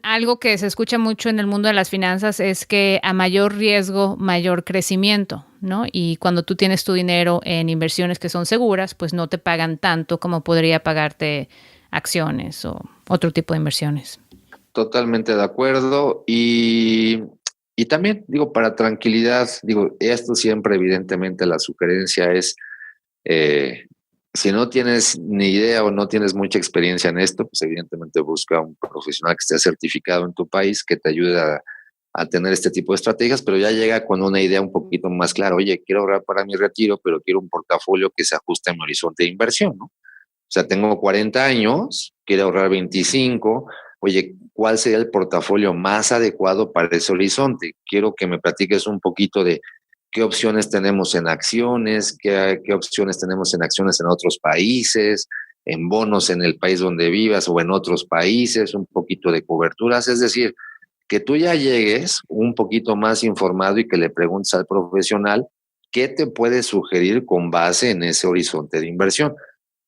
Algo que se escucha mucho en el mundo de las finanzas es que a mayor riesgo, mayor crecimiento, ¿no? Y cuando tú tienes tu dinero en inversiones que son seguras, pues no te pagan tanto como podría pagarte acciones o otro tipo de inversiones. Totalmente de acuerdo. Y también, digo, para tranquilidad, digo, esto siempre, evidentemente, la sugerencia es, si no tienes ni idea o no tienes mucha experiencia en esto, pues evidentemente busca un profesional que esté certificado en tu país, que te ayude a tener este tipo de estrategias, pero ya llega con una idea un poquito más clara. Oye, quiero ahorrar para mi retiro, pero quiero un portafolio que se ajuste a mi horizonte de inversión, ¿no? O sea, tengo 40 años, quiero ahorrar 25. Oye, ¿cuál sería el portafolio más adecuado para ese horizonte? Quiero que me platiques un poquito de qué opciones tenemos en acciones, qué opciones tenemos en acciones en otros países, en bonos en el país donde vivas o en otros países, un poquito de coberturas. Es decir, que tú ya llegues un poquito más informado y que le preguntes al profesional qué te puede sugerir con base en ese horizonte de inversión.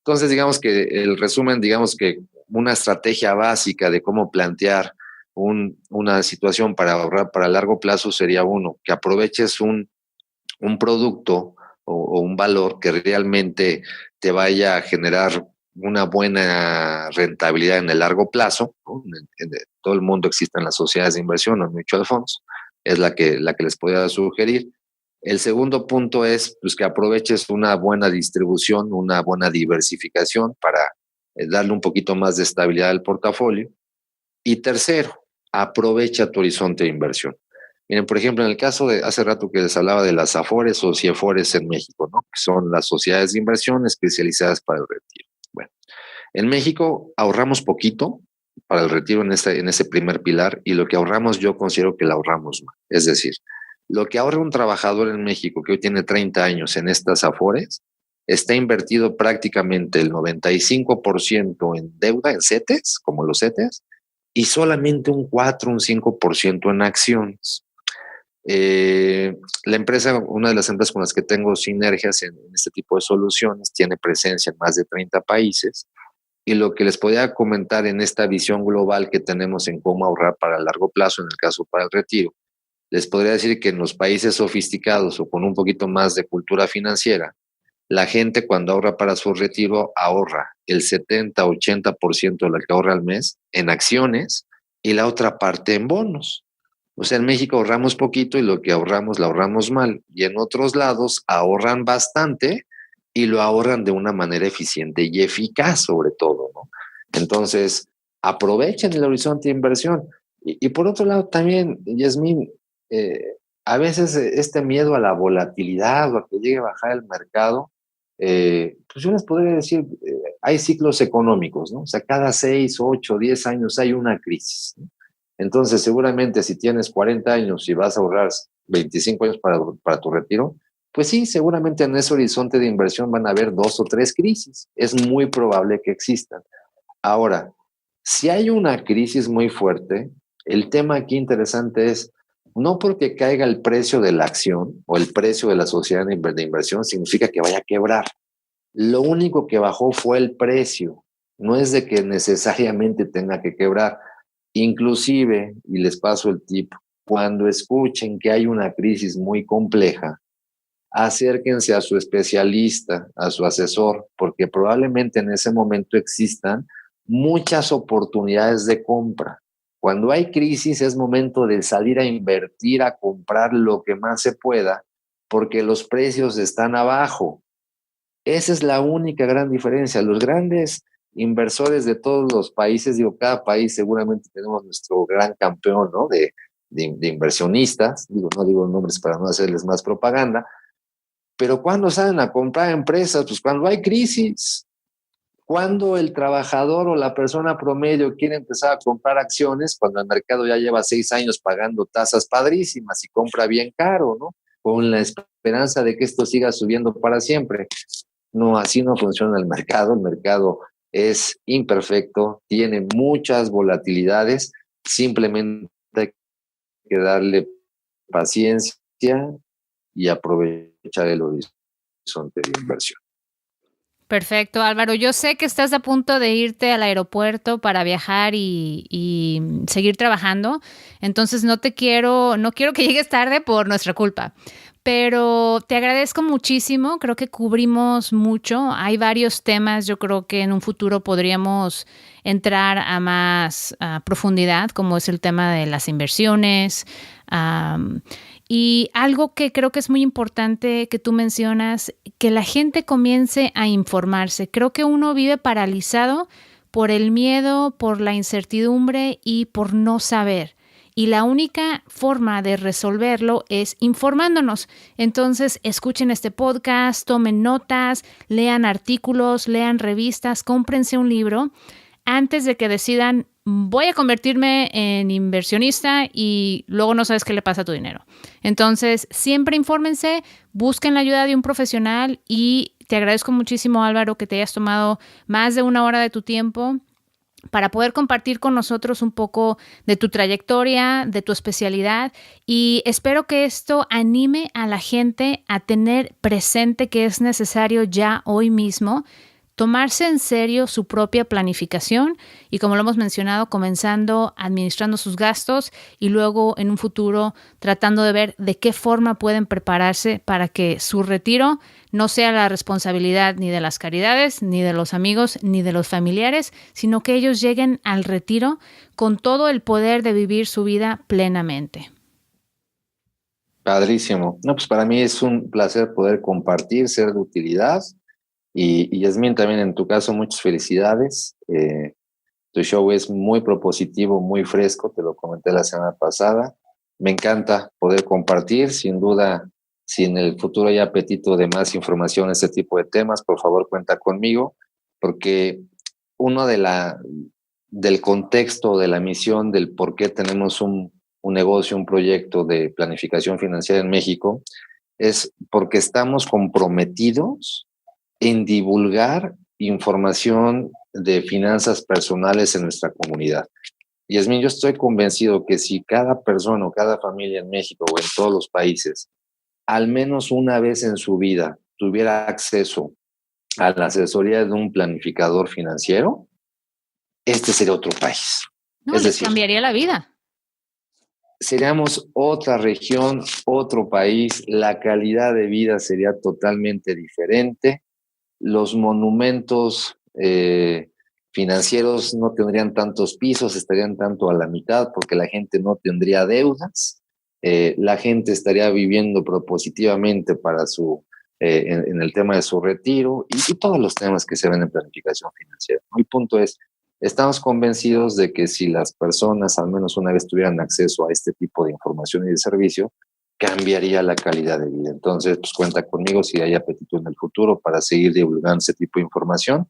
Entonces, digamos que el resumen, digamos que una estrategia básica de cómo plantear una situación para ahorrar para largo plazo sería uno, que aproveches un producto o un valor que realmente te vaya a generar una buena rentabilidad en el largo plazo, ¿no? En todo el mundo existen las sociedades de inversión o mutual funds, es la que les podría sugerir. El segundo punto es pues, que aproveches una buena distribución, una buena diversificación para darle un poquito más de estabilidad al portafolio. Y tercero, aprovecha tu horizonte de inversión. Miren, por ejemplo, en el caso de hace rato que les hablaba de las AFORES o CIEFORES en México, ¿no? Que son las sociedades de inversión especializadas para el retiro. Bueno, en México ahorramos poquito para el retiro en ese primer pilar, y lo que ahorramos yo considero que lo ahorramos mal. Es decir, lo que ahorra un trabajador en México que hoy tiene 30 años en estas AFORES, está invertido prácticamente el 95% en deuda, en CETES, como los CETES, y solamente un 4, un 5% en acciones. La empresa, una de las empresas con las que tengo sinergias en este tipo de soluciones, tiene presencia en más de 30 países, y lo que les podía comentar en esta visión global que tenemos en cómo ahorrar para el largo plazo, en el caso para el retiro, les podría decir que en los países sofisticados o con un poquito más de cultura financiera, la gente cuando ahorra para su retiro ahorra el 70-80% de lo que ahorra al mes en acciones y la otra parte en bonos. O sea, en México ahorramos poquito y lo que ahorramos lo ahorramos mal. Y en otros lados ahorran bastante y lo ahorran de una manera eficiente y eficaz sobre todo, ¿no? Entonces, aprovechen el horizonte de inversión. Y por otro lado también, Yasmín, a veces este miedo a la volatilidad o a que llegue a bajar el mercado, pues yo les podría decir, hay ciclos económicos, ¿no? O sea, cada 6, 8, 10 años hay una crisis, ¿no? Entonces, seguramente si tienes 40 años y vas a ahorrar 25 años para tu retiro, pues sí, seguramente en ese horizonte de inversión van a haber 2 o 3 crisis. Es muy probable que existan. Ahora, si hay una crisis muy fuerte, el tema aquí interesante es, no porque caiga el precio de la acción o el precio de la sociedad de inversión significa que vaya a quebrar. Lo único que bajó fue el precio. No es de que necesariamente tenga que quebrar. Inclusive, y les paso el tip, cuando escuchen que hay una crisis muy compleja, acérquense a su especialista, a su asesor, porque probablemente en ese momento existan muchas oportunidades de compra. Cuando hay crisis es momento de salir a invertir, a comprar lo que más se pueda, porque los precios están abajo. Esa es la única gran diferencia. Los grandes inversores de todos los países, digo, cada país seguramente tenemos nuestro gran campeón, ¿no? de inversionistas, digo, no digo nombres para no hacerles más propaganda, pero ¿cuándo salen a comprar empresas? Pues cuando hay crisis. Cuando el trabajador o la persona promedio quiere empezar a comprar acciones, cuando el mercado ya lleva 6 años pagando tasas padrísimas y compra bien caro, ¿no? Con la esperanza de que esto siga subiendo para siempre. No, así no funciona el mercado es imperfecto, tiene muchas volatilidades, simplemente hay que darle paciencia y aprovechar el horizonte de inversión. Perfecto, Álvaro. Yo sé que estás a punto de irte al aeropuerto para viajar y seguir trabajando, entonces no quiero que llegues tarde por nuestra culpa. Pero te agradezco muchísimo, creo que cubrimos mucho, hay varios temas, yo creo que en un futuro podríamos entrar a más profundidad, como es el tema de las inversiones. Y algo que creo que es muy importante que tú mencionas, que la gente comience a informarse. Creo que uno vive paralizado por el miedo, por la incertidumbre y por no saber. Y la única forma de resolverlo es informándonos. Entonces, escuchen este podcast, tomen notas, lean artículos, lean revistas, cómprense un libro antes de que decidan, voy a convertirme en inversionista y luego no sabes qué le pasa a tu dinero. Entonces, siempre infórmense, busquen la ayuda de un profesional y te agradezco muchísimo, Álvaro, que te hayas tomado más de 1 hora de tu tiempo para poder compartir con nosotros un poco de tu trayectoria, de tu especialidad, y espero que esto anime a la gente a tener presente que es necesario ya hoy mismo tomarse en serio su propia planificación y, como lo hemos mencionado, comenzando administrando sus gastos y luego en un futuro tratando de ver de qué forma pueden prepararse para que su retiro no sea la responsabilidad ni de las caridades, ni de los amigos, ni de los familiares, sino que ellos lleguen al retiro con todo el poder de vivir su vida plenamente. Padrísimo. No, pues para mí es un placer poder compartir, ser de utilidad. Y Yasmín, también en tu caso, muchas felicidades. Tu show es muy propositivo, muy fresco, te lo comenté la semana pasada. Me encanta poder compartir, sin duda, si en el futuro hay apetito de más información en este tipo de temas, por favor cuenta conmigo, porque uno del contexto, de la misión, del por qué tenemos un negocio, un proyecto de planificación financiera en México, es porque estamos comprometidos en divulgar información de finanzas personales en nuestra comunidad. Yasmín, yo estoy convencido que si cada persona o cada familia en México o en todos los países, al menos una vez en su vida, tuviera acceso a la asesoría de un planificador financiero, este sería otro país. No, les cambiaría la vida. Seríamos otra región, otro país, la calidad de vida sería totalmente diferente. Los monumentos financieros no tendrían tantos pisos, estarían tanto a la mitad porque la gente no tendría deudas, la gente estaría viviendo propositivamente para en el tema de su retiro y todos los temas que se ven en planificación financiera. El punto es, estamos convencidos de que si las personas al menos una vez tuvieran acceso a este tipo de información y de servicio, cambiaría la calidad de vida. Entonces, pues cuenta conmigo si hay apetito en el futuro para seguir divulgando ese tipo de información.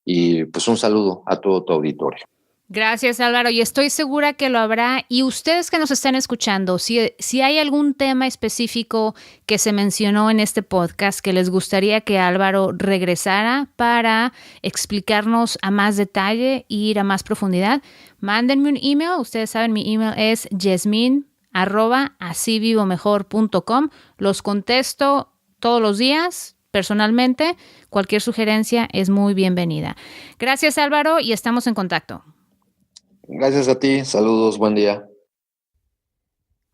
Y pues un saludo a todo tu auditorio. Gracias, Álvaro, y estoy segura que lo habrá. Y ustedes que nos están escuchando, si hay algún tema específico que se mencionó en este podcast que les gustaría que Álvaro regresara para explicarnos a más detalle e ir a más profundidad, mándenme un email. Ustedes saben, mi email es yasmin@asivivomejor.com. Los contesto todos los días personalmente. Cualquier sugerencia es muy bienvenida. Gracias, Álvaro, y estamos en contacto. Gracias a ti. Saludos. Buen día.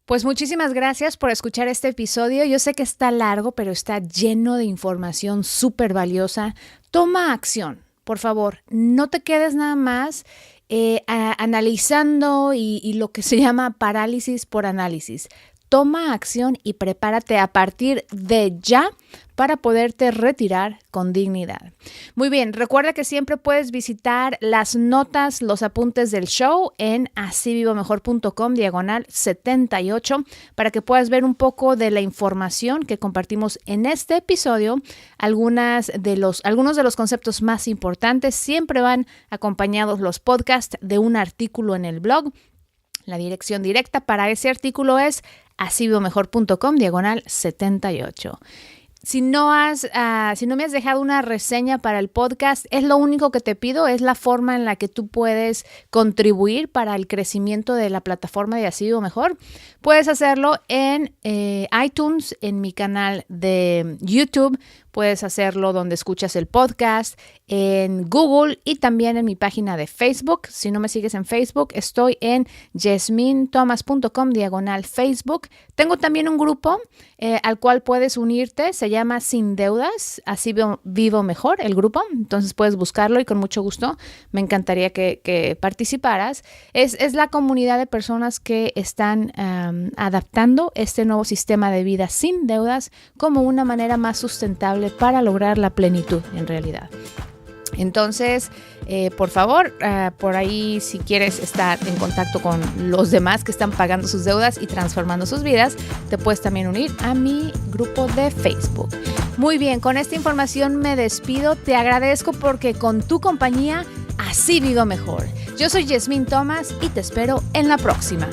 Pues muchísimas gracias por escuchar este episodio. Yo sé que está largo, pero está lleno de información súper valiosa. Toma acción, por favor. No te quedes nada más analizando y lo que se llama parálisis por análisis. Toma acción y prepárate a partir de ya para poderte retirar con dignidad. Muy bien, recuerda que siempre puedes visitar las notas, los apuntes del show en asivivomejor.com/78 para que puedas ver un poco de la información que compartimos en este episodio. Algunos de los conceptos más importantes siempre van acompañados los podcasts de un artículo en el blog. La dirección directa para ese artículo es asivivomejor.com/78. Si no me has dejado una reseña para el podcast, es lo único que te pido, es la forma en la que tú puedes contribuir para el crecimiento de la plataforma de Así Vivo Mejor. Puedes hacerlo en iTunes, en mi canal de YouTube, puedes hacerlo donde escuchas el podcast, en Google y también en mi página de Facebook. Si no me sigues en Facebook, estoy en yasminthomas.com/Facebook. Tengo también un grupo al cual puedes unirte, se llama Sin Deudas, Así Vivo Mejor, el grupo. Entonces puedes buscarlo y con mucho gusto me encantaría que participaras. Es la comunidad de personas que están adaptando este nuevo sistema de vida sin deudas como una manera más sustentable para lograr la plenitud en realidad. Entonces, por favor, por ahí si quieres estar en contacto con los demás que están pagando sus deudas y transformando sus vidas, te puedes también unir a mi grupo de Facebook. Muy bien, con esta información me despido. Te agradezco porque con tu compañía así vivo mejor. Yo soy Yasmín Thomas y te espero en la próxima.